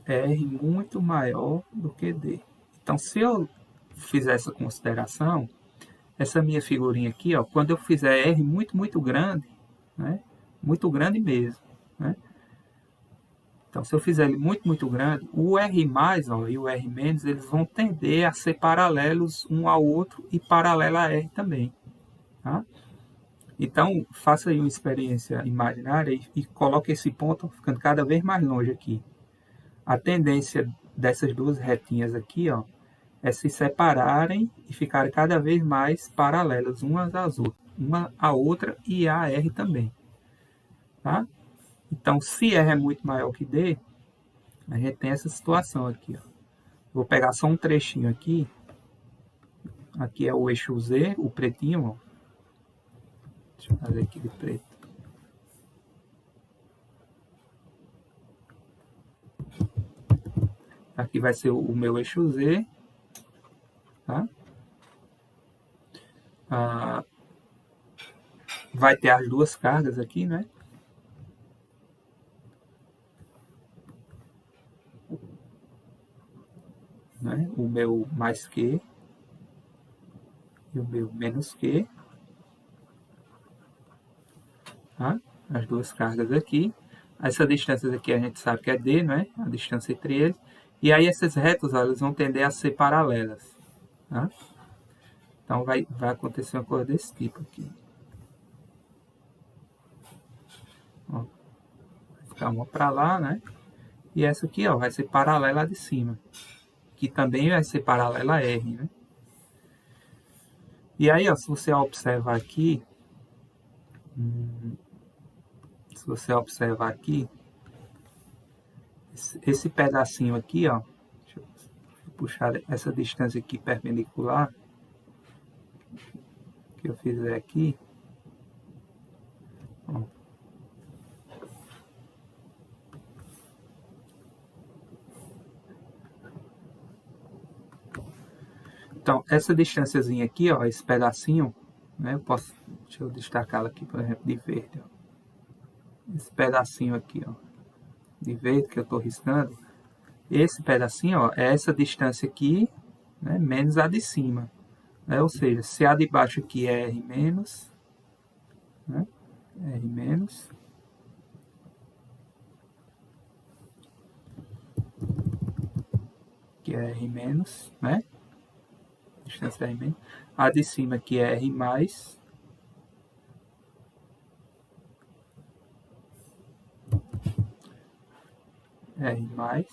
S1: R muito maior do que D. Então, se eu fizer essa consideração, essa minha figurinha aqui, ó, quando eu fizer R muito, muito grande, né? Muito grande mesmo, né? Então, se eu fizer ele muito, muito grande, o R+, ó, e o R-, eles vão tender a ser paralelos um ao outro e paralelo a R também, tá? Então, faça aí uma experiência imaginária e coloque esse ponto ficando cada vez mais longe aqui. A tendência dessas duas retinhas aqui, ó, é se separarem e ficarem cada vez mais paralelas umas às outras, uma à outra e a R também, tá? Então, se R é muito maior que D, a gente tem essa situação aqui, ó. Vou pegar só um trechinho aqui. Aqui é o eixo Z, o pretinho, ó. Deixa eu fazer aqui de preto. Aqui vai ser o meu eixo Z, tá? Vai ter as duas cargas aqui, né? O meu mais Q e o meu menos Q, tá? As duas cargas aqui. Essa distância aqui a gente sabe que é D, né? A distância entre eles. E aí essas retas, ó, elas vão tender a ser paralelas, tá? Então vai acontecer uma coisa desse tipo aqui. Ó, vai ficar uma para lá, né? E essa aqui, ó, vai ser paralela de cima. Que também vai ser paralela a R, né? E aí, ó, se você observar aqui, esse pedacinho aqui, ó, deixa eu puxar essa distância aqui perpendicular que eu fizer aqui, ó. Então, essa distânciazinha aqui, ó, esse pedacinho, né, deixa eu destacar aqui, por exemplo, de verde, ó. Esse pedacinho aqui, ó, de verde que eu estou riscando, esse pedacinho, ó, é essa distância aqui, né, menos a de cima, né? Ou seja, se a de baixo aqui é R menos, né, R menos, que é R menos, né? Distância R menos. A de cima aqui é R mais. R mais.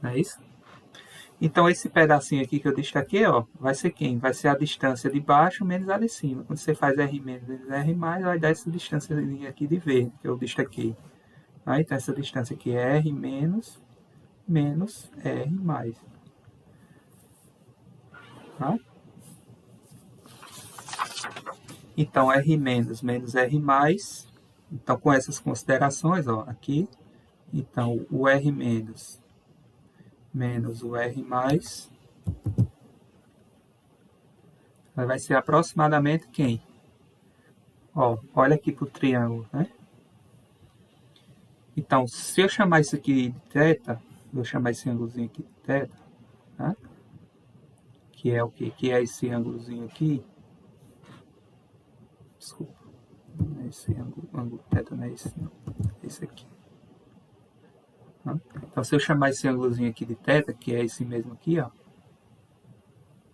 S1: Não é isso? Então, esse pedacinho aqui que eu destaquei, ó, vai ser quem? Vai ser a distância de baixo menos a de cima. Quando você faz R menos menos R mais, vai dar essa distância aqui de verde que eu destaquei. Aí, então, essa distância aqui é R menos menos R mais. Tá? Então, R menos menos R mais. Então, com essas considerações, ó, aqui. Então, o R menos menos o R mais vai ser aproximadamente quem? Ó, olha aqui para o triângulo, né? Então, se eu chamar isso aqui de θ, vou chamar esse ângulozinho aqui de θ, tá? Que é o quê? Que é esse ângulozinho aqui. Desculpa. Esse ângulo θ não é esse, não. Esse aqui. Tá? Então, se eu chamar esse ângulozinho aqui de θ, que é esse mesmo aqui, ó,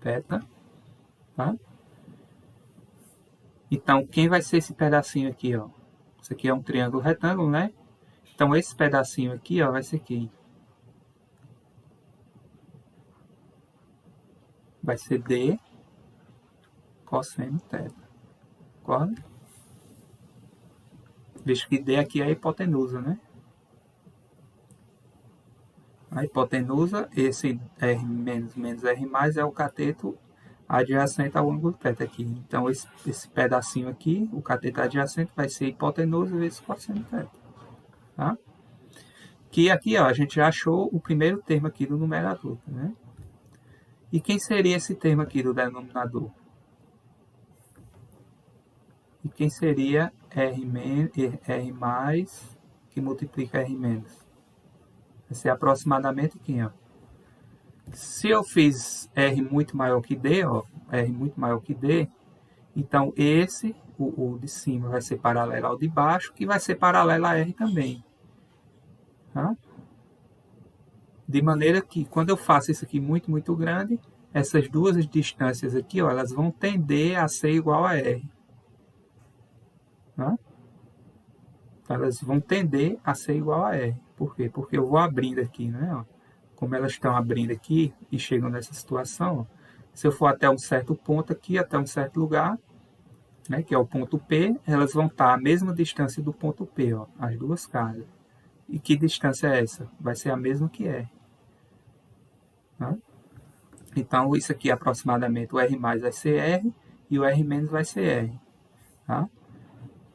S1: θ, tá? Então, quem vai ser esse pedacinho aqui, ó? Isso aqui é um triângulo retângulo, né? Então, esse pedacinho aqui, ó, vai ser quem? Vai ser D cosseno θ. Concorda? Visto que D aqui é a hipotenusa, né? A hipotenusa, esse R menos R mais é o cateto adjacente ao ângulo θ aqui. Então, esse pedacinho aqui, o cateto adjacente, vai ser hipotenusa vezes cosseno θ. Tá? Que aqui, ó, a gente já achou o primeiro termo aqui do numerador, né? E quem seria esse termo aqui do denominador? E quem seria R mais que multiplica R menos? Vai ser aproximadamente quem, ó? Se eu fiz R muito maior que D, ó, R muito maior que D, então esse, o de cima, vai ser paralelo ao de baixo, que vai ser paralelo a R também. Tá? De maneira que, quando eu faço isso aqui muito, muito grande, essas duas distâncias aqui, ó, elas vão tender a ser igual a R. Tá? Elas vão tender a ser igual a R. Por quê? Porque eu vou abrindo aqui, né? Ó. Como elas estão abrindo aqui e chegam nessa situação, ó, se eu for até um certo ponto aqui, até um certo lugar, né, que é o ponto P, elas vão estar à mesma distância do ponto P, ó, as duas cargas. E que distância é essa? Vai ser a mesma que R. Tá? Então, isso aqui aproximadamente, o R mais vai ser R e o R menos vai ser R. Tá?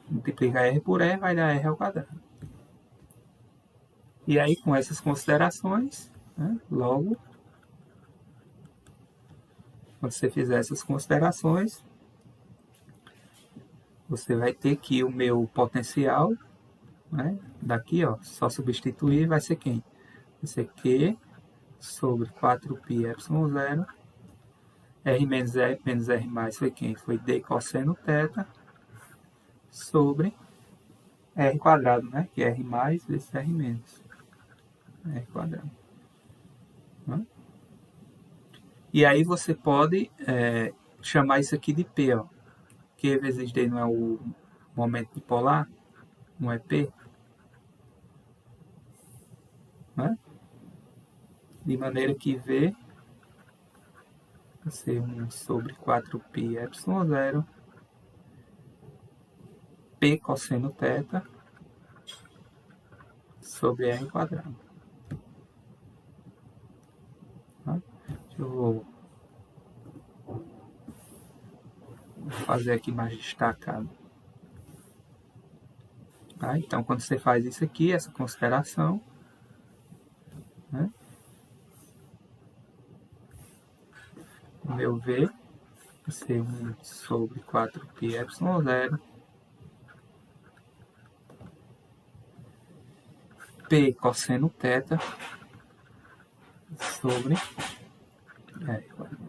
S1: Multiplicar R por R vai dar R ao quadrado. E aí, com essas considerações, né, logo, quando você fizer essas considerações, você vai ter que o meu potencial, né, daqui, ó, só substituir, vai ser quem? Vai ser Q sobre 4π ε0, R menos R mais foi quem? Foi D cosseno θ sobre R quadrado, né? Que é R mais vezes R menos. R quadrado. Né? E aí você pode chamar isso aqui de P, ó. Q vezes D não é o momento dipolar, não é P. Né? De maneira que V vai ser 1 sobre 4π ε0 P cosseno θ sobre R quadrado. Tá? Eu vou fazer aqui mais destacado. Tá? Então, quando você faz isso aqui, essa consideração, né? O meu V vai ser 1 sobre 4π ε0 P cosseno θ sobre R quadrado.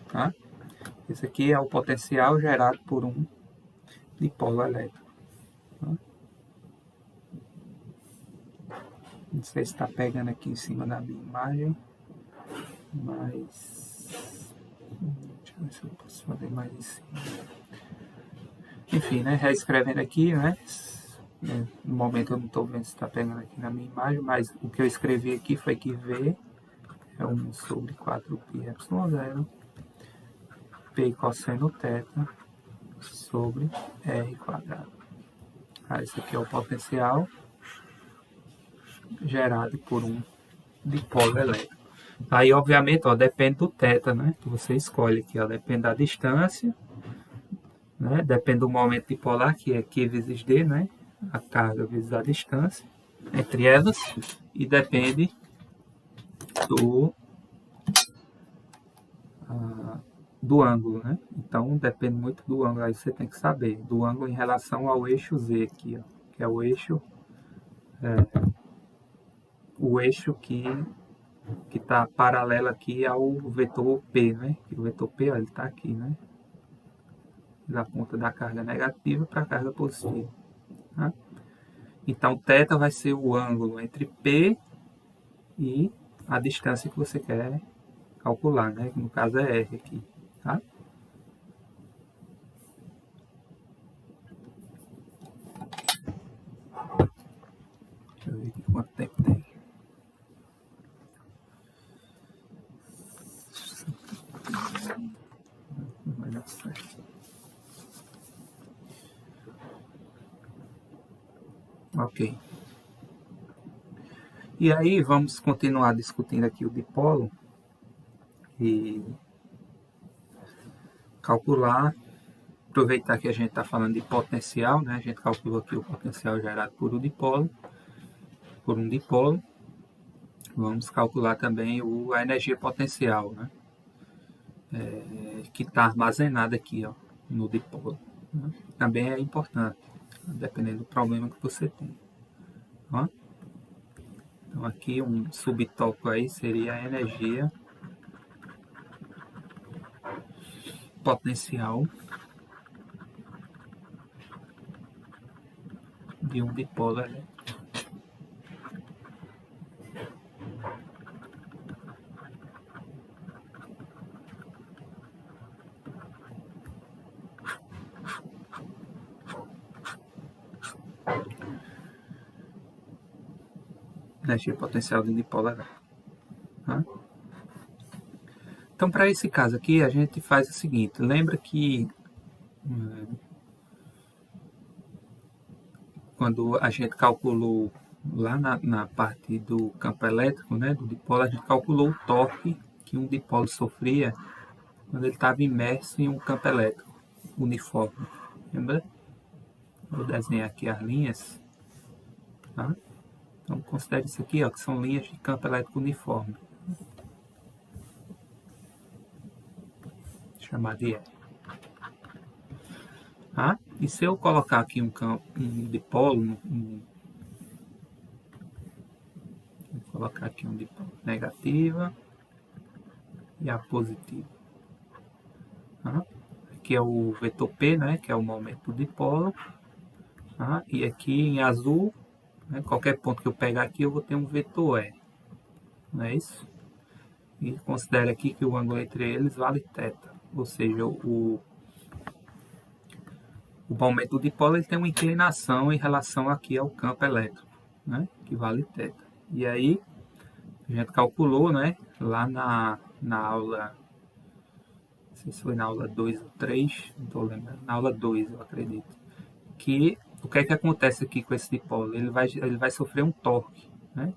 S1: Tá? Esse aqui é o potencial gerado por um dipolo elétrico. Tá? Não sei se está pegando aqui em cima da minha imagem, mas deixa eu ver se eu posso fazer mais em cima. Enfim, né, reescrevendo aqui, né, no momento eu não estou vendo se está pegando aqui na minha imagem, mas o que eu escrevi aqui foi que V é 1 sobre 4π ε0 P cosseno θ sobre R quadrado. Esse aqui é o potencial gerado por um dipolo elétrico. Aí, obviamente, ó, depende do θ, né, que você escolhe aqui, ó, depende da distância, né, depende do momento dipolar, que é Q vezes D, né, a carga vezes a distância entre elas, e depende do ângulo, né? Então, depende muito do ângulo, aí você tem que saber, do ângulo em relação ao eixo Z aqui, ó, que é o eixo que está paralelo aqui ao vetor P, né? Que o vetor P, ó, ele está aqui, né? da ponta da carga negativa para a carga positiva. Tá? Então, θ vai ser o ângulo entre P e a distância que você quer calcular, né? No caso é R aqui. Tá? Deixa eu ver aqui quanto tempo tem. Não vai dar certo. Ok. E aí vamos continuar discutindo aqui o dipolo e calcular, aproveitar que a gente está falando de potencial, né? A gente calculou aqui o potencial gerado por um dipolo. Vamos calcular também a energia potencial, né? Que está armazenada aqui, ó, no dipolo. Né? Também é importante, dependendo do problema que você tem. Ó. Então aqui um subtópico aí seria a energia potencial de um dipolo elétrico. Energia potencial de um dipolo elétrico. Tá? Então, para esse caso aqui, a gente faz o seguinte. Lembra que quando a gente calculou lá na parte do campo elétrico, né, do dipolo, a gente calculou o torque que um dipolo sofria quando ele estava imerso em um campo elétrico uniforme. Lembra? Vou desenhar aqui as linhas. Tá? Então, considere isso aqui, ó, que são linhas de campo elétrico uniforme. Vou chamar de E. Tá? E se eu colocar aqui um dipolo, vou colocar aqui um dipolo negativa e a positiva. Tá? Aqui é o vetor P, né, que é o momento do dipolo. Tá? E aqui em azul, né, qualquer ponto que eu pegar aqui, eu vou ter um vetor E. Não é isso? E considere aqui que o ângulo entre eles vale θ. Ou seja, o momento do dipolo ele tem uma inclinação em relação aqui ao campo elétrico, né, que vale θ. E aí, a gente calculou, né, lá na aula, não sei se foi na aula 2 ou 3, não estou lembrando, na aula 2 eu acredito, que o que é que acontece aqui com esse dipolo? Ele vai sofrer um torque, né?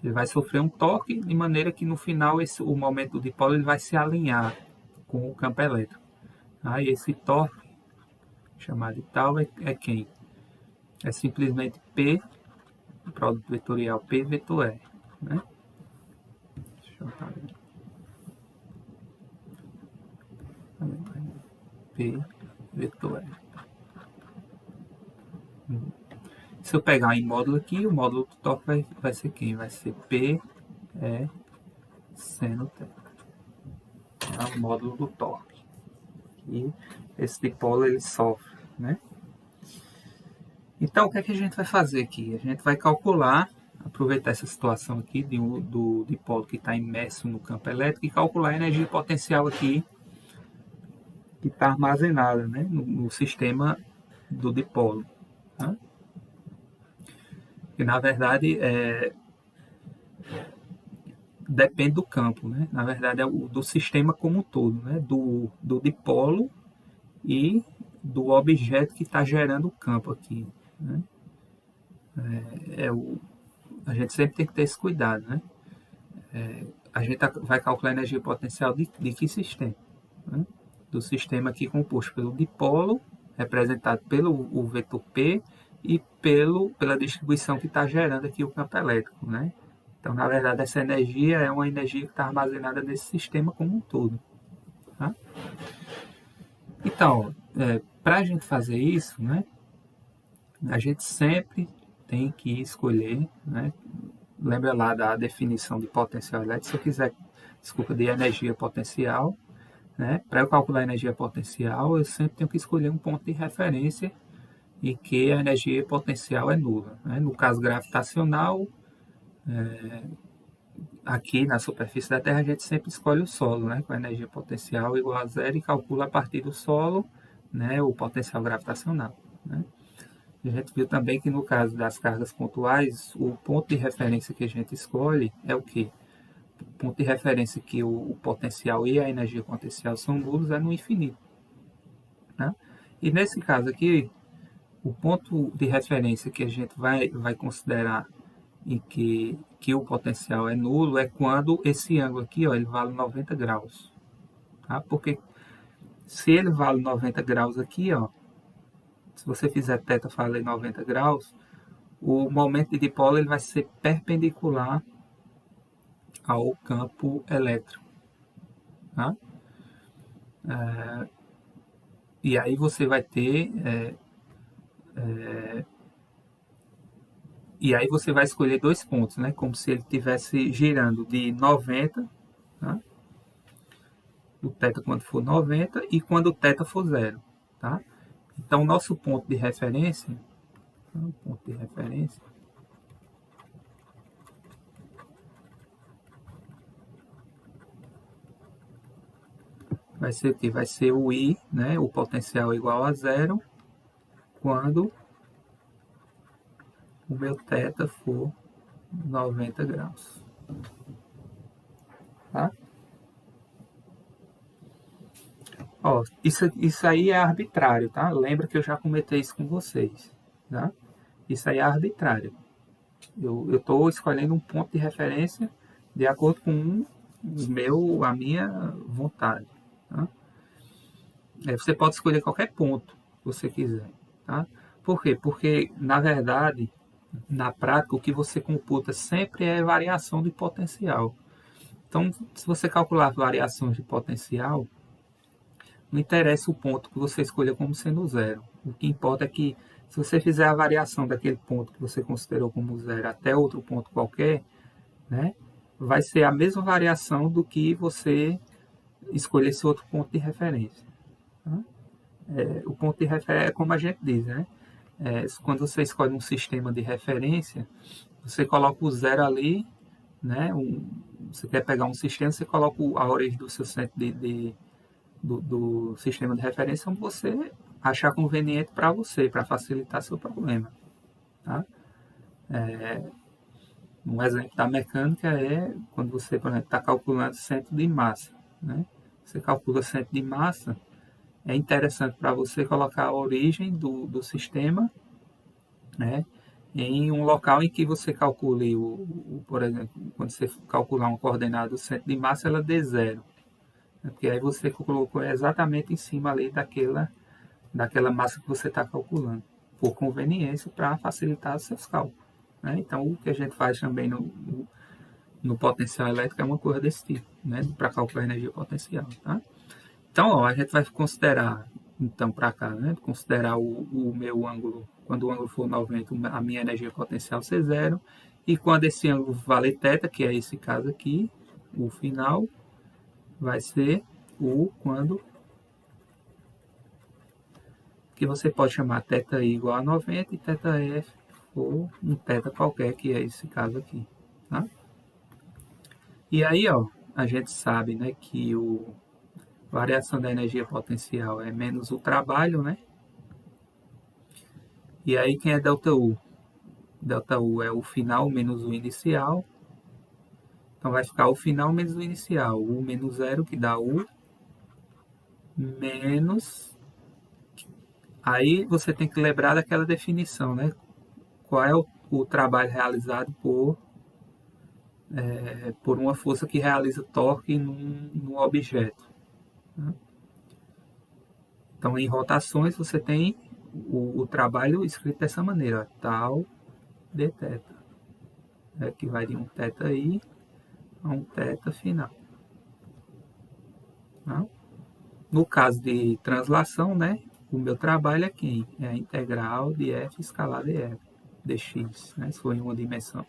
S1: Ele vai sofrer um torque de maneira que no final o momento do dipolo ele vai se alinhar com o campo elétrico. Aí esse torque, chamado de tal, é quem? É simplesmente P, o produto vetorial P vetor E. Né? Deixa eu ver. P vetor E. Se eu pegar em módulo aqui, o módulo do torque vai ser quem? Vai ser P E seno θ. É o módulo do torque. E esse dipolo ele sofre, né? Então, o que é que a gente vai fazer aqui? A gente vai calcular, aproveitar essa situação aqui do dipolo que está imerso no campo elétrico e calcular a energia potencial aqui que está armazenada, né, no sistema do dipolo. Tá? E, na verdade, depende do campo, né? Na verdade, é do sistema como um todo, né? Do dipolo e do objeto que está gerando o campo aqui. Né? A gente sempre tem que ter esse cuidado, né? A gente vai calcular a energia potencial de que sistema? Né? Do sistema aqui composto pelo dipolo, representado pelo vetor P, e pela distribuição que está gerando aqui o campo elétrico. Né? Então, na verdade, essa energia é uma energia que está armazenada nesse sistema como um todo. Tá? Então, para a gente fazer isso, né, a gente sempre tem que escolher, né, lembra lá da definição de potencial elétrico, se eu quiser, de energia potencial, né? Para eu calcular a energia potencial, eu sempre tenho que escolher um ponto de referência em que a energia potencial é nula, né? No caso gravitacional, aqui na superfície da Terra, a gente sempre escolhe o solo, né? Com a energia potencial igual a zero e calcula a partir do solo, né? O potencial gravitacional, né? A gente viu também que no caso das cargas pontuais, o ponto de referência que a gente escolhe é o quê? O ponto de referência que o potencial e a energia potencial são nulos é no infinito, né? E nesse caso aqui, o ponto de referência que a gente vai considerar em que o potencial é nulo é quando esse ângulo aqui, ó, ele vale 90 graus. Tá? Porque se ele vale 90 graus aqui, ó, se você fizer θ vale 90 graus, o momento de dipolo ele vai ser perpendicular ao campo elétrico. Tá? E aí você vai ter... e aí você vai escolher dois pontos, né? Como se ele estivesse girando de 90, tá? O θ quando for 90 e quando o θ for zero, tá? Então, o nosso ponto de referência, vai ser o que? Vai ser o I, né? O potencial igual a zero, quando o meu θ for 90 graus. Tá? Ó, isso aí é arbitrário, tá? Lembra que eu já comentei isso com vocês, tá? Isso aí é arbitrário. Eu estou escolhendo um ponto de referência de acordo com a minha vontade. Tá? Você pode escolher qualquer ponto que você quiser. Tá? Por quê? Porque, na verdade, na prática, o que você computa sempre é variação de potencial. Então, se você calcular variações de potencial, não interessa o ponto que você escolha como sendo zero. O que importa é que, se você fizer a variação daquele ponto que você considerou como zero até outro ponto qualquer, né, vai ser a mesma variação do que você escolher esse outro ponto de referência. Tá? O ponto de referência é como a gente diz, né? Quando você escolhe um sistema de referência, você coloca o zero ali, né? Você quer pegar um sistema, você coloca a origem do seu centro do sistema de referência onde você achar conveniente para você, para facilitar seu problema. Tá? Um exemplo da mecânica é quando você, por exemplo, está calculando centro de massa. Né? Você calcula centro de massa, é interessante para você colocar a origem do sistema, né, em um local em que você calcule, por exemplo, quando você calcular uma coordenada do centro de massa, ela dê zero. Né, porque aí você colocou exatamente em cima ali daquela massa que você está calculando, por conveniência, para facilitar os seus cálculos. Né? Então, o que a gente faz também no potencial elétrico é uma coisa desse tipo, né, para calcular a energia potencial. Tá? Então, ó, a gente vai considerar, então, para cá, né? Considerar o meu ângulo, quando o ângulo for 90, a minha energia potencial ser zero. E quando esse ângulo vale θ, que é esse caso aqui, o final vai ser quando que você pode chamar θi igual a 90 e θf for um θ qualquer, que é esse caso aqui. Tá? E aí, ó, a gente sabe, né, que variação da energia potencial é menos o trabalho, né? E aí quem é ΔU? ΔU é o final menos o inicial. Então vai ficar o final menos o inicial. U menos zero, que dá U, menos... Aí você tem que lembrar daquela definição, né? Qual é o trabalho realizado por uma força que realiza torque num objeto. Né? Então, em rotações, você tem o trabalho escrito dessa maneira, tal dθ, que vai de um θi a um θ final. Tá? No caso de translação, né, o meu trabalho é quem? É a integral de f escalar dx, né, se for em uma dimensão.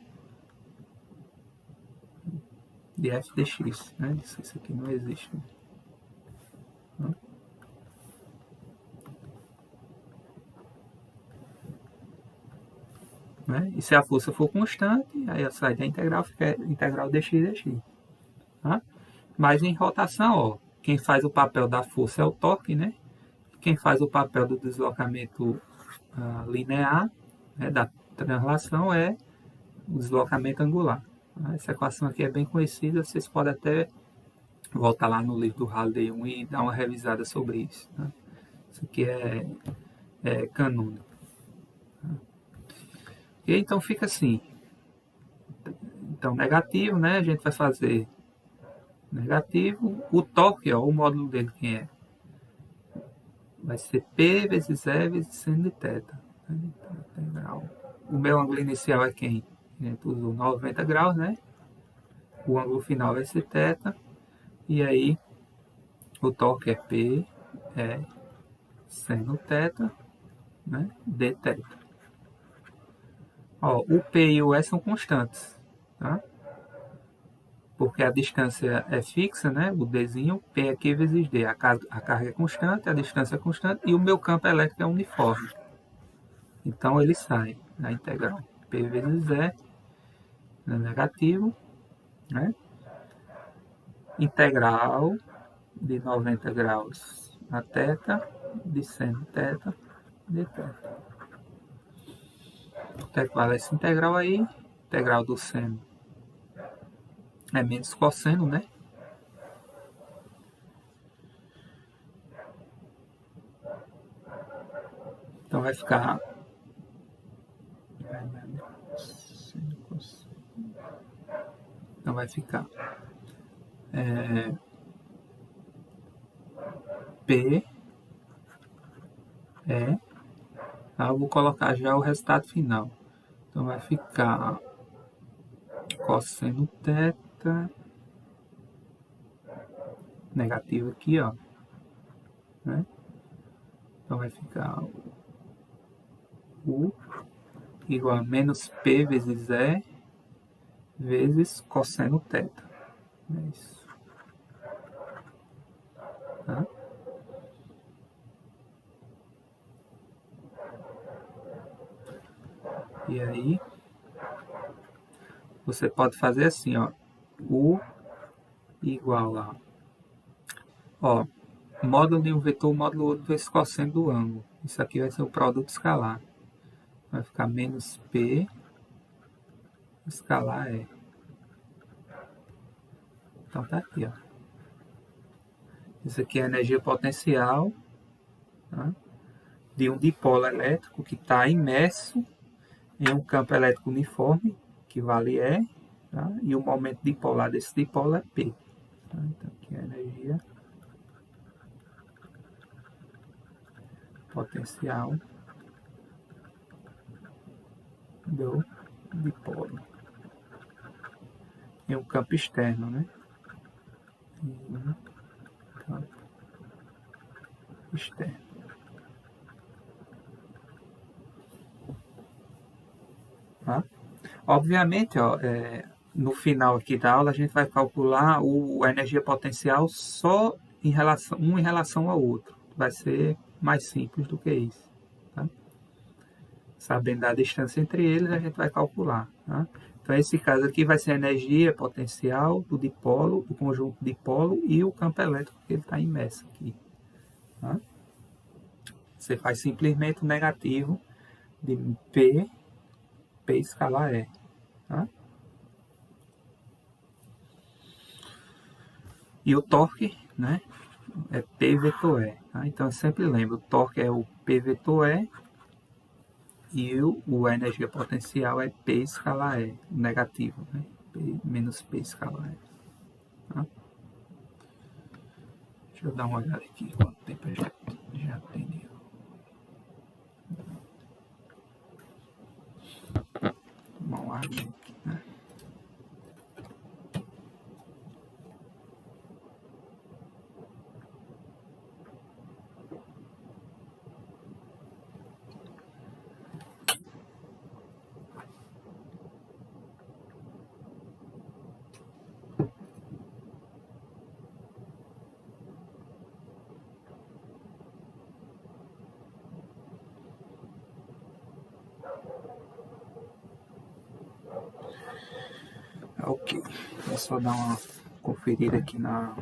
S1: De f dx, né, isso aqui não existe. né? E se a força for constante, aí a saída integral fica integral dx. Tá? Mas em rotação, ó, quem faz o papel da força é o torque, né? Quem faz o papel do deslocamento linear, né, da translação, é o deslocamento angular. Essa equação aqui é bem conhecida, vocês podem até voltar lá no livro do Halliday 1 e dar uma revisada sobre isso. Né? Isso aqui é canônico. E então fica assim. Então, negativo, né? A gente vai fazer negativo. O torque, ó, o módulo dele, quem é? Vai ser P vezes E vezes seno de θ. O meu ângulo inicial é quem? A gente usou 90 graus, né? O ângulo final vai ser θ. E aí, o torque é P, seno θ, né? dθ. Ó, o P e o E são constantes, tá? Porque a distância é fixa, né? O Dzinho, P aqui vezes D. A carga é constante, a distância é constante e o meu campo elétrico é uniforme. Então ele sai na integral. P vezes E é negativo, né? Integral de 90 graus a θ, de seno θ, dθ. Quanto é que vale essa integral aí? Integral do seno é menos cosseno, né? Então vai ficar então vai ficar P eu vou colocar já o resultado final. Então vai ficar cosseno θ negativo aqui, ó, né? Então vai ficar U igual a menos P vezes E vezes cosseno θ. É isso. Tá? E aí, você pode fazer assim, ó, U igual a, ó, módulo de um vetor, módulo outro vezes cosseno do ângulo. Isso aqui vai ser o produto escalar. Vai ficar menos P escalar E. Então tá aqui, ó. Isso aqui é a energia potencial, tá? De um dipolo elétrico que está imerso em um campo elétrico uniforme, que vale E, tá? E o momento dipolar desse dipolo é P. Tá? Então aqui é a energia potencial do dipolo em um campo externo, né? Em um campo externo. Tá? Obviamente, ó, no final aqui da aula a gente vai calcular a energia potencial só um em relação ao outro. Vai ser mais simples do que isso. Tá? Sabendo a distância entre eles, a gente vai calcular. Tá? Então, esse caso aqui vai ser a energia potencial do dipolo, do conjunto dipolo e o campo elétrico que ele está imerso aqui. Tá? Você faz simplesmente o negativo de P escalar E. Tá? E o torque, né, é P vetor E. Tá? Então, eu sempre lembro, o torque é o P vetor E e a energia potencial é P escalar E, negativo, né? P menos P escalar E. Tá? Deixa eu dar uma olhada aqui quanto tempo já tem. Uma água aqui, né? Ok, vou só dar uma conferida aqui na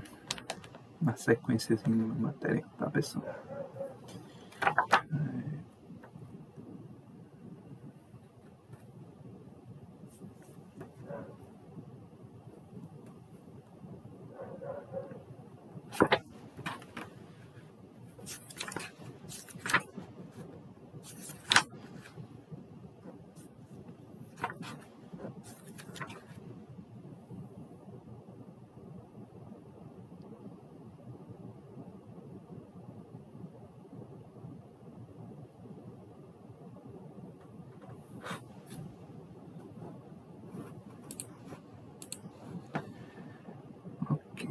S1: sequência da matéria, tá, pessoal? Ok,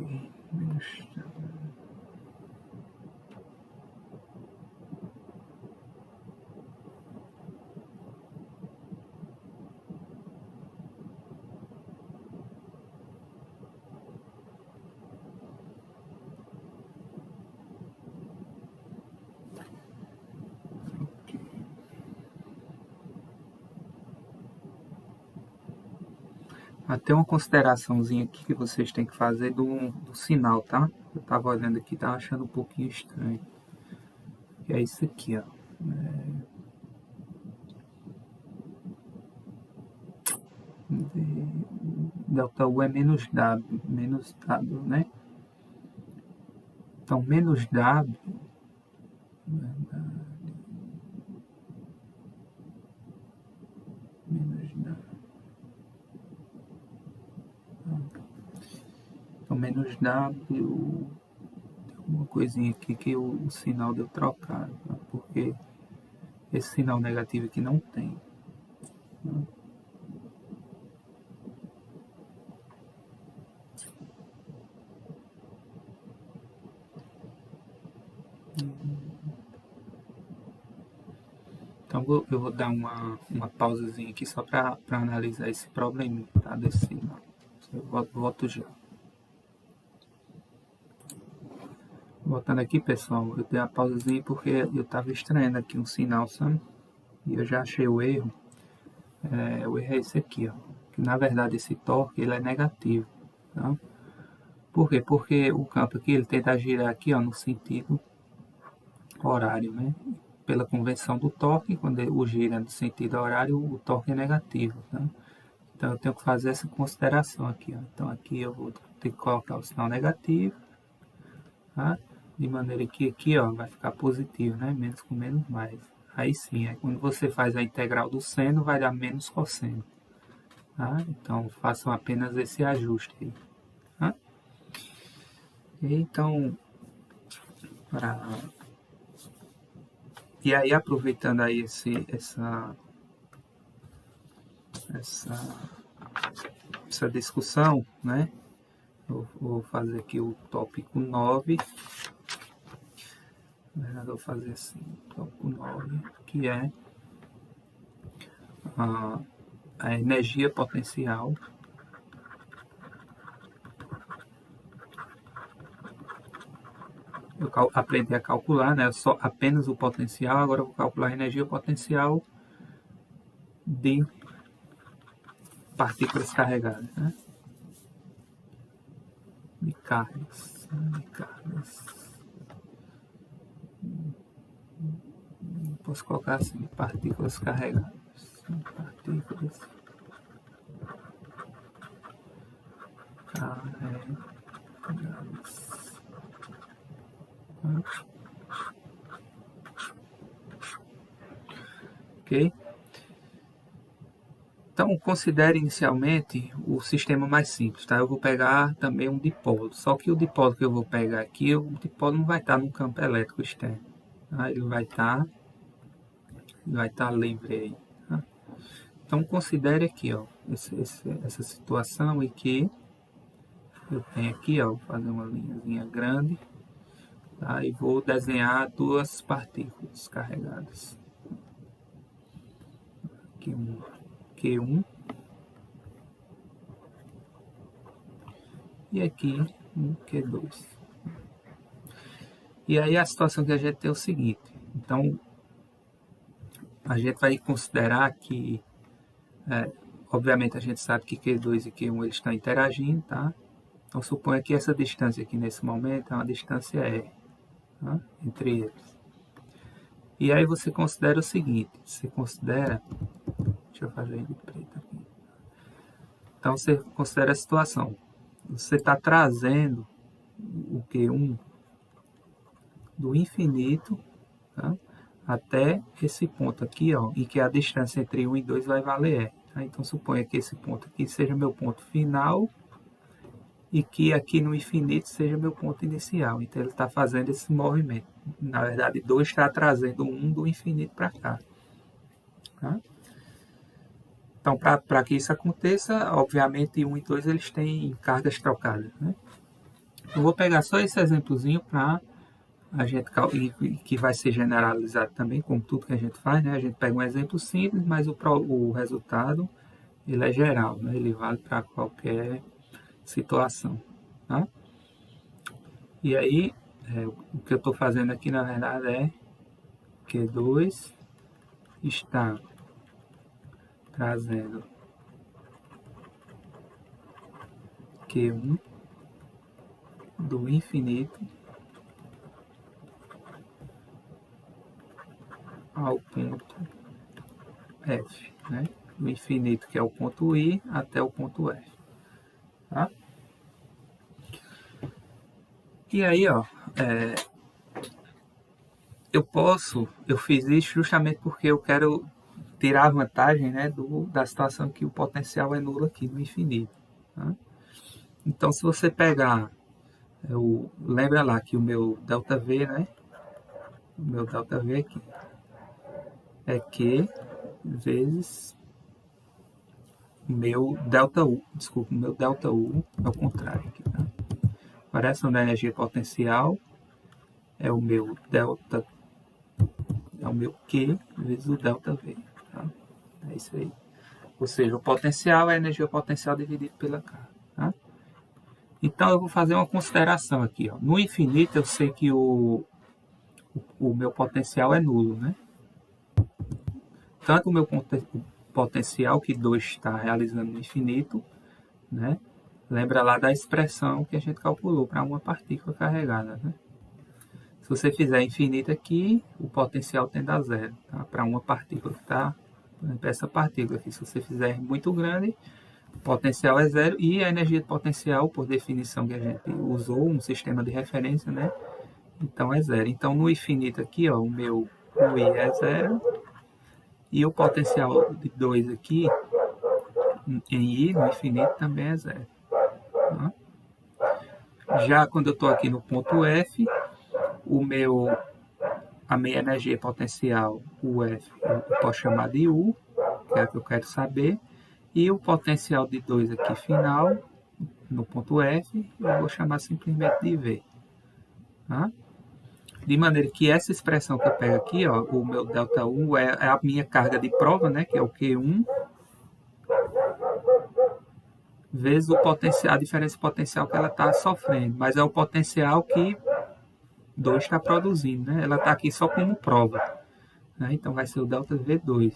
S1: tem uma consideraçãozinha aqui que vocês têm que fazer do sinal, tá? Eu tava olhando aqui, tava achando um pouquinho estranho. Que é isso aqui, ó. Delta U é menos W, né? Então, menos W, menos W. Então, menos W, uma coisinha aqui que o sinal deu trocado, né? Porque esse sinal negativo aqui não tem. Né? Então eu vou dar uma pausazinha aqui só para analisar esse probleminha, tá? Desse sinal. Eu volto já. Voltando aqui, pessoal, eu dei a pausazinha porque eu estava estranhando aqui um sinal, sabe? E eu já achei o erro. O erro é esse aqui, ó. Que na verdade esse torque ele é negativo, tá? Por quê? Porque o campo aqui ele tenta girar aqui, ó, no sentido horário, né? Pela convenção do torque, quando o gira no sentido horário, o torque é negativo, tá? Então eu tenho que fazer essa consideração aqui, ó. Então aqui eu vou ter que colocar o sinal negativo, tá? De maneira que aqui, ó, vai ficar positivo, né? Menos com menos mais. Aí sim, quando você faz a integral do seno, vai dar menos cosseno. Tá? Então façam apenas esse ajuste aí. Tá? Então, e aí aproveitando aí essa discussão, né? Eu vou fazer aqui o tópico 9. Eu vou fazer assim, tópico 9, que é a energia potencial eu aprendi a calcular, né? Só apenas o potencial, agora eu vou calcular a energia potencial de partículas carregadas, né? De cargas. Posso colocar assim, partículas carregadas. Partículas carregadas. Ok? Então, considere inicialmente o sistema mais simples, tá? Eu vou pegar também um dipolo, só que o dipolo que eu vou pegar aqui, o dipolo não vai estar no campo elétrico externo, tá? Ele vai estar livre aí, tá? Então, considere aqui, ó, essa situação em que eu tenho aqui, ó, vou fazer uma linhazinha grande, tá? E vou desenhar duas partículas carregadas. Aqui um Q1 e aqui um Q2. E aí a situação que a gente tem é o seguinte, então a gente vai considerar que, obviamente a gente sabe que Q2 e Q1 eles estão interagindo, tá? Então suponha que essa distância aqui nesse momento é uma distância R, tá? Entre eles. E aí você considera o seguinte, você considera, deixa eu fazer de preto aqui. Então você considera a situação, você está trazendo o Q1 do infinito, tá? Até esse ponto aqui, ó, em que a distância entre 1 e 2 vai valer R. Tá? Então suponha que esse ponto aqui seja meu ponto final e que aqui no infinito seja meu ponto inicial. Então ele está fazendo esse movimento. Na verdade, 2 está trazendo 1 do infinito para cá. Tá? Então, para que isso aconteça, obviamente 1 e 2 eles têm cargas trocadas. Né? Eu vou pegar só esse exemplozinho para a gente, que vai ser generalizado também, como tudo que a gente faz. Né? A gente pega um exemplo simples, mas o resultado ele é geral, né? Ele vale para qualquer situação. Tá? E aí, o que eu estou fazendo aqui, na verdade, é Q2 está trazendo Q1 do infinito ao ponto F, né? Do infinito, que é o ponto I, até o ponto F. Tá? E aí, ó, eu fiz isso justamente porque eu quero tirar a vantagem, né, da situação que o potencial é nulo aqui no infinito. Tá? Então, se você pegar, lembra lá que o meu ΔV, né, o meu ΔV aqui é Q vezes meu ΔU, desculpa, meu ΔU é o contrário aqui, tá? Variação da energia potencial é o meu delta, é o meu Q vezes o ΔV, tá? É isso aí. Ou seja, o potencial é a energia potencial dividido pela carga, tá? Então eu vou fazer uma consideração aqui, ó. No infinito eu sei que o meu potencial é nulo, né? Tanto o meu potencial que 2 está realizando no infinito, né? Lembra lá da expressão que a gente calculou para uma partícula carregada, né? Se você fizer infinito aqui, o potencial tende a zero, tá? Para uma partícula que está, essa partícula aqui, se você fizer muito grande, o potencial é zero e a energia de potencial, por definição que a gente usou, um sistema de referência, né? Então é zero. Então no infinito aqui, ó, o I é zero e o potencial de 2 aqui em I no infinito também é zero. Tá? Já quando eu estou aqui no ponto F, a minha energia potencial, o F, eu posso chamar de U, que é o que eu quero saber, e o potencial de 2 aqui final, no ponto F, eu vou chamar simplesmente de V. Tá? De maneira que essa expressão que eu pego aqui, ó, o meu ΔU é a minha carga de prova, né, que é o Q1, vezes o potencial, a diferença potencial que ela está sofrendo, mas é o potencial que 2 está produzindo, né? Ela está aqui só como prova, né? Então vai ser o ΔV2,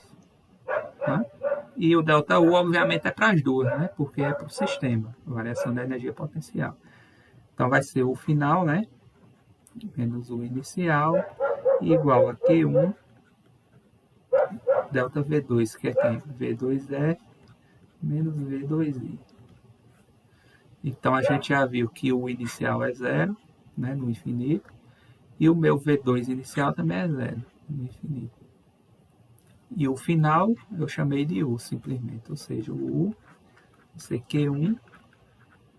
S1: tá? E o ΔU, obviamente, é para as duas, né? Porque é para o sistema, variação da energia potencial. Então vai ser o final, né? Menos o inicial, igual a Q1 ΔV2, que é quem? V2F menos V2I. Então a gente já viu que o inicial é zero, né, no infinito, e o meu V2 inicial também é zero no infinito. E o final eu chamei de U simplesmente, ou seja, o U vai ser Q1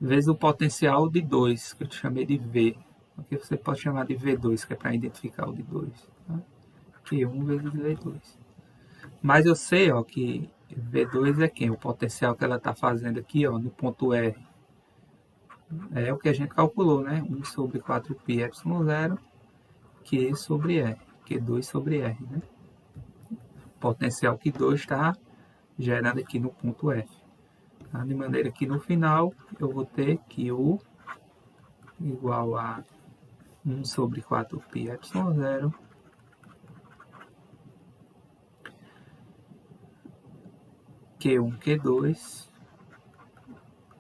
S1: vezes o potencial de 2, que eu chamei de V. Aqui você pode chamar de V2, que é para identificar o de 2. Tá? Q1 vezes V2. Mas eu sei, ó, que V2 é quem? O potencial que ela está fazendo aqui, ó, no ponto R. É o que a gente calculou, né? 1 sobre 4πε0, Q sobre R. Q2 sobre R, né? Potencial que 2 está gerando aqui no ponto F. Tá? De maneira que no final eu vou ter que U igual a 1 sobre 4πε0 Q1, Q2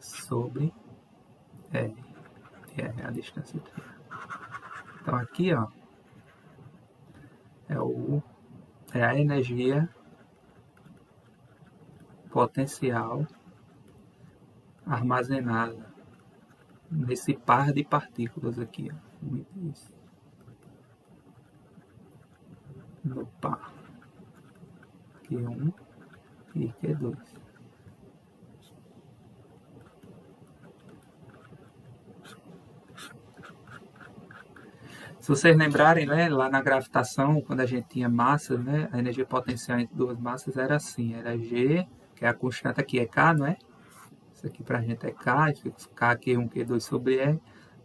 S1: sobre R. R é a distância entre elas. Então aqui, ó, é a energia potencial armazenada nesse par de partículas aqui, ó. No par Q1 e Q2. Se vocês lembrarem, né, lá na gravitação, quando a gente tinha massas, né, a energia potencial entre duas massas era assim, era G, que é a constante aqui, é K, não é? Isso aqui pra gente é K, K, Q1, Q2 sobre R.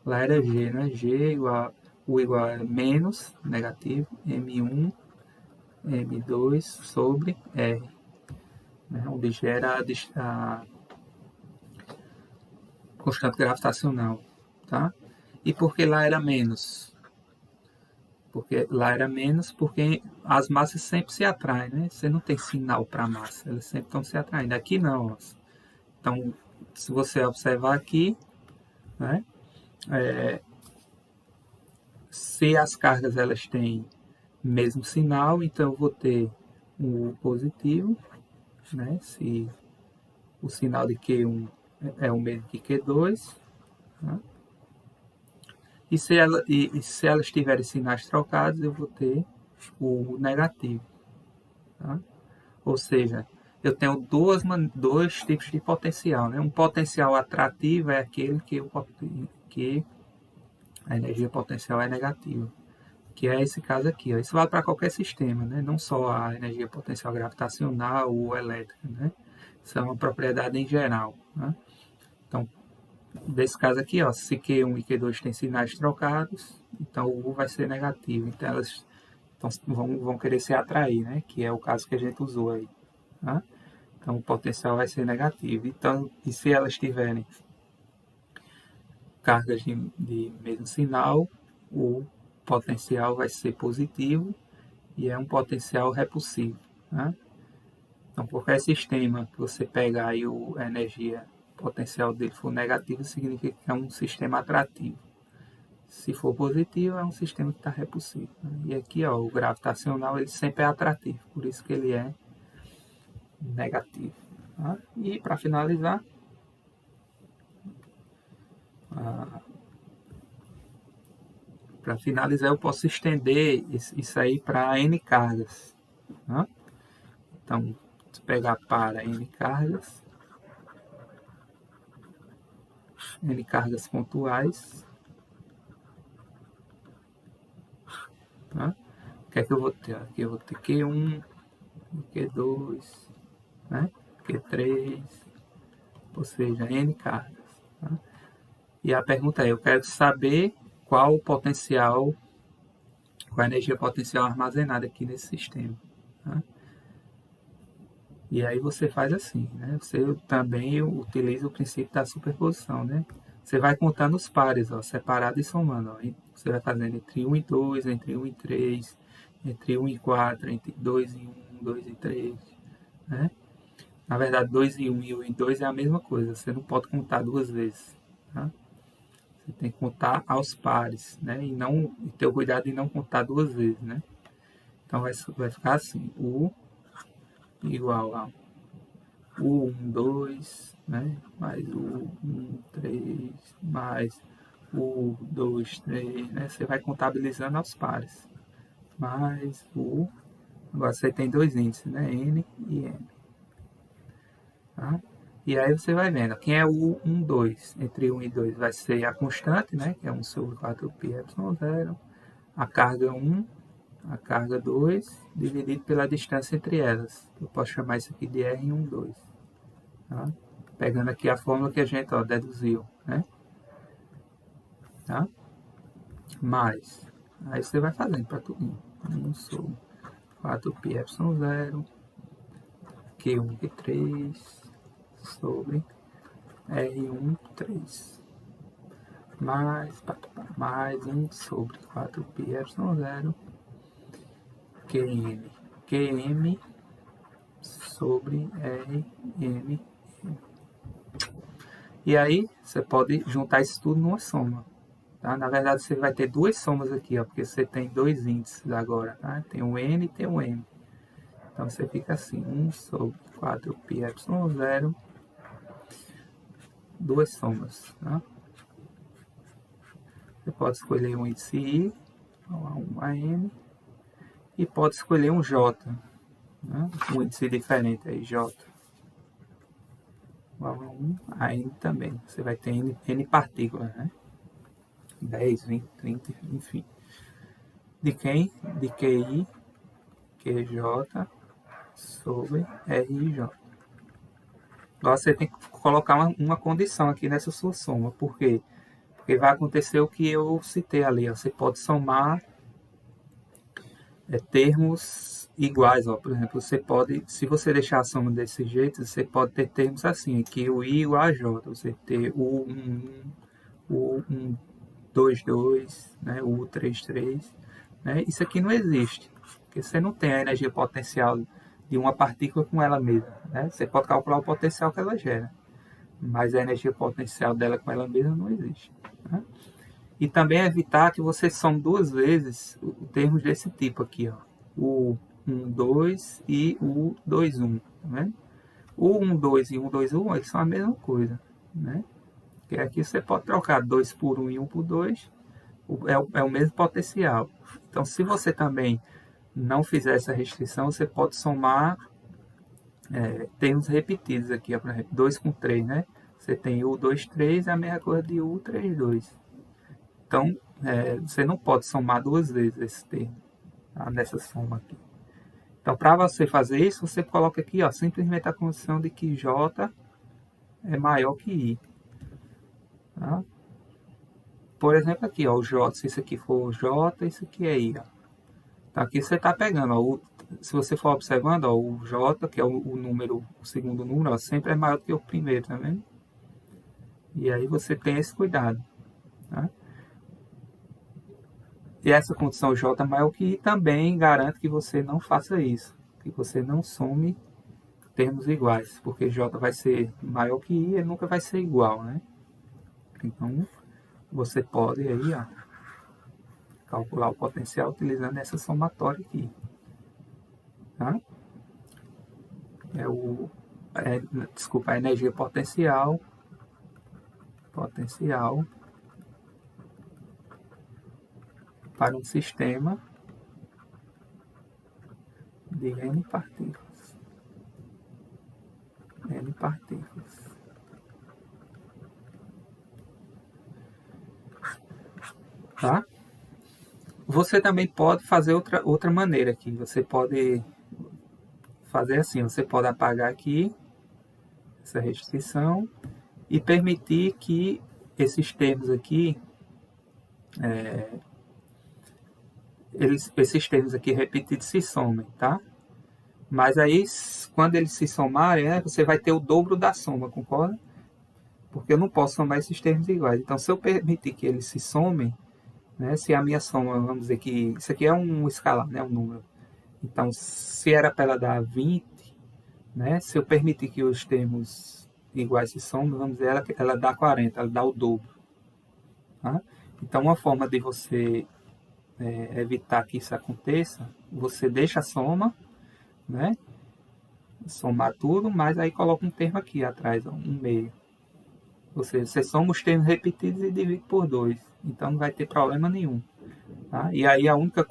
S1: Lá era G, né? G igual, U igual a menos, negativo, M1, M2 sobre R. Né, onde G era a constante gravitacional, tá? E por que lá era menos? Porque lá era menos porque as massas sempre se atraem, né? Você não tem sinal para massa, elas sempre estão se atraindo. Aqui não. Ó. Então, se você observar aqui, né? Se as cargas elas têm mesmo sinal, então eu vou ter um positivo, né? Se o sinal de Q1 é o mesmo que Q2, né? E se elas tiverem sinais trocados, eu vou ter o negativo. Tá? Ou seja, eu tenho dois tipos de potencial. Né? Um potencial atrativo é aquele que a energia potencial é negativa, que é esse caso aqui. Ó. Isso vale para qualquer sistema, né? Não só a energia potencial gravitacional ou elétrica. Né? Isso é uma propriedade em geral. Né? Então, desse caso aqui, ó, se Q1 e Q2 têm sinais trocados, então o U vai ser negativo. Então elas vão querer se atrair, né? Que é o caso que a gente usou aí. Tá? Então o potencial vai ser negativo. Então, e se elas tiverem cargas de mesmo sinal, o potencial vai ser positivo e é um potencial repulsivo. Tá? Então, qualquer sistema que você pegar e a energia potencial dele for negativa, significa que é um sistema atrativo. Se for positivo, é um sistema que está repulsivo. E aqui, ó, o gravitacional ele sempre é atrativo, por isso que ele é negativo. Tá? E para finalizar, eu posso estender isso aí para N cargas. Tá? Então, se pegar para N cargas pontuais, tá? O que é que eu vou ter? Aqui eu vou ter Q1, Q2, né? Q3, ou seja, N cargas. Tá? E a pergunta é, eu quero saber qual a energia potencial armazenada aqui nesse sistema. Tá? E aí você faz assim, né? Você também utiliza o princípio da superposição, né? Você vai contando os pares, ó, separado e somando. Ó. Você vai fazendo entre 1 e 2, entre 1 e 3, entre 1 e 4, entre 2 e 1, 2 e 3, né? Na verdade, 2 e 1 e 1 e 2 é a mesma coisa. Você não pode contar duas vezes, tá? Você tem que contar aos pares, né? E ter o cuidado de não contar duas vezes, né? Então vai ficar assim, U igual a U12, né? Mais U13, mais U23, né? Você vai contabilizando aos pares. Mais U. Agora você tem dois índices, né? N e M. Tá? E aí você vai vendo. Quem é o 1, 2? Entre 1 e 2 vai ser a constante, né? Que é 1 sobre 4πε0. A carga 1, a carga 2, dividido pela distância entre elas. Eu posso chamar isso aqui de R12. Tá? Pegando aqui a fórmula que a gente deduziu, né? Tá? Mais. Aí você vai fazendo para tudo. 1 sobre 4πε0, Q1, Q3, sobre R13. Mais 1 sobre 4πε0, QM sobre R, N. E aí, você pode juntar isso tudo numa soma. Tá? Na verdade, você vai ter duas somas aqui, ó, porque você tem dois índices agora. Tá? Tem um N e tem um M. Então, você fica assim, 1 sobre 4πε0, duas somas. Tá? Você pode escolher um índice I, um AN, e pode escolher um J. Né? Um índice diferente aí, J. Igual a 1, a N também. Você vai ter N partículas, né? 10, 20, 30, enfim. De quem? De QI, QJ, sobre RJ. Agora você tem que colocar uma condição aqui nessa sua soma. Por quê? Porque vai acontecer o que eu citei ali. Ó. Você pode somar termos iguais. Ó. Por exemplo, você pode, se você deixar a soma desse jeito, você pode ter termos assim, que o I igual a J. Você ter o 1, 2, 2, né? O 3, 3. Né? Isso aqui não existe. Porque você não tem a energia potencial de uma partícula com ela mesma. Né? Você pode calcular o potencial que ela gera. Mas a energia potencial dela com ela mesma não existe. Né? E também evitar que você some duas vezes termos desse tipo aqui. Ó. O 1, 2 e o 2, 1. Tá vendo? O 1, 2 e o 1, 2, 1 eles são a mesma coisa. Né? Porque aqui você pode trocar 2 por 1 e 1 por 2. É o mesmo potencial. Então, se você também não fizer essa restrição, você pode somar termos repetidos aqui, ó, por exemplo, 2 com 3, né? Você tem U 2, 3, é a mesma coisa de U 3, 2. Então, você não pode somar duas vezes esse termo, tá? Nessa soma aqui. Então, para você fazer isso, você coloca aqui, ó, simplesmente a condição de que J é maior que I. Tá? Por exemplo, aqui, ó, o J, se isso aqui for J, isso aqui é I. Ó. Então, aqui você está pegando, ó, se você for observando, ó, o J, que é o número, o segundo número, ó, sempre é maior do que o primeiro, tá vendo? E aí você tem esse cuidado. Tá? E essa condição J maior que I também garante que você não faça isso, que você não some termos iguais, porque J vai ser maior que I e nunca vai ser igual, né? Então, você pode aí, ó, calcular o potencial utilizando essa somatória aqui. Tá? Desculpa, a energia potencial para um sistema de N partículas. N partículas. Tá? Você também pode fazer outra maneira aqui. Você pode fazer assim, você pode apagar aqui essa restrição e permitir que esses termos aqui, esses termos aqui repetidos se somem, tá? Mas aí, quando eles se somarem, você vai ter o dobro da soma, concorda? Porque eu não posso somar esses termos iguais. Então, se eu permitir que eles se somem, né, se a minha soma, vamos dizer que isso aqui é um escalar, né, um número. Então, se era para ela dar 20, né, se eu permitir que os termos iguais se somem, vamos dizer, ela dá 40, ela dá o dobro. Tá? Então, uma forma de você evitar que isso aconteça, você deixa a soma, né, somar tudo, mas aí coloca um termo aqui atrás, ó, um meio. Ou seja, você soma os termos repetidos e divide por 2. Então não vai ter problema nenhum. Tá? E aí a única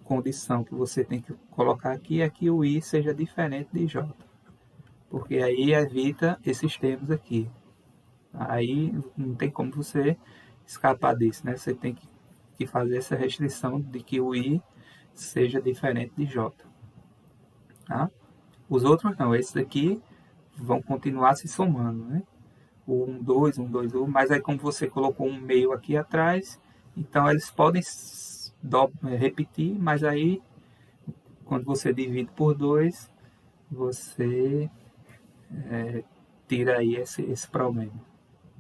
S1: condição que você tem que colocar aqui é que o I seja diferente de J. Porque aí evita esses termos aqui. Aí não tem como você escapar disso, né? Você tem que fazer essa restrição de que o I seja diferente de J. Tá? Os outros não, esses aqui vão continuar se somando, né? O 1, 2, 1, 2, 1, mas aí como você colocou um meio aqui atrás, então eles podem repetir, mas aí quando você divide por 2, você tira aí esse problema.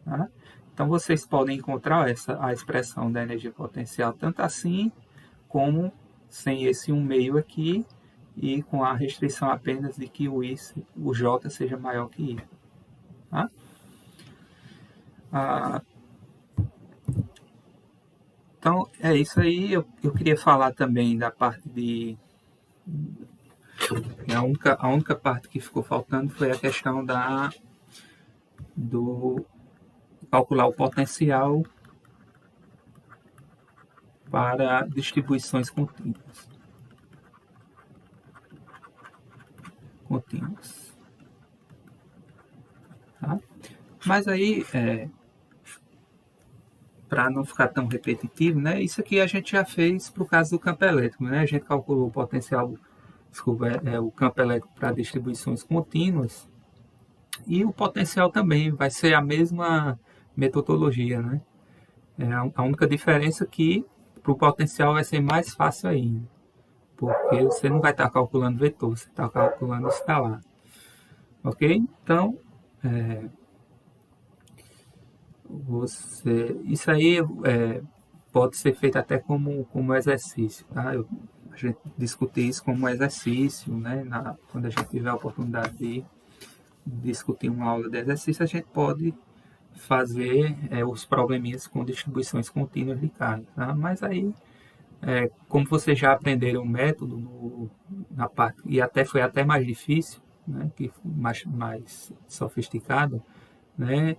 S1: Tá? Então vocês podem encontrar a expressão da energia potencial tanto assim como sem esse 1 meio aqui e com a restrição apenas de que o J seja maior que I. Tá? Então, é isso aí. Eu queria falar também da parte de... A única parte que ficou faltando foi a questão do calcular o potencial para distribuições contínuas. Tá? Mas aí, para não ficar tão repetitivo, né? Isso aqui a gente já fez para o caso do campo elétrico, né? A gente calculou o potencial, o campo elétrico para distribuições contínuas, e o potencial também vai ser a mesma metodologia, né? A única diferença é que para o potencial vai ser mais fácil ainda, porque você não vai estar calculando vetor, você está calculando escalar. Ok? Então, isso aí pode ser feito até como exercício, tá? A gente discutir isso como exercício, né? Quando a gente tiver a oportunidade de discutir uma aula de exercício, a gente pode fazer os probleminhas com distribuições contínuas de carga, tá? Mas aí, como vocês já aprenderam o método na parte, e foi até mais difícil, né? Que mais sofisticado, né?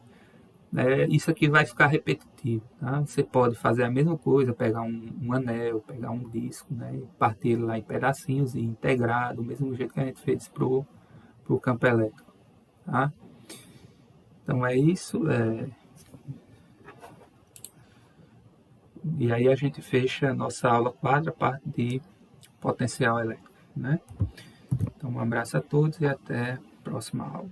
S1: Isso aqui vai ficar repetitivo. Tá? Você pode fazer a mesma coisa, pegar um anel, pegar um disco, né? E partir ele lá em pedacinhos e integrar do mesmo jeito que a gente fez para o campo elétrico. Tá? Então é isso. E aí a gente fecha a nossa aula 4, a parte de potencial elétrico. Né? Então um abraço a todos e até a próxima aula.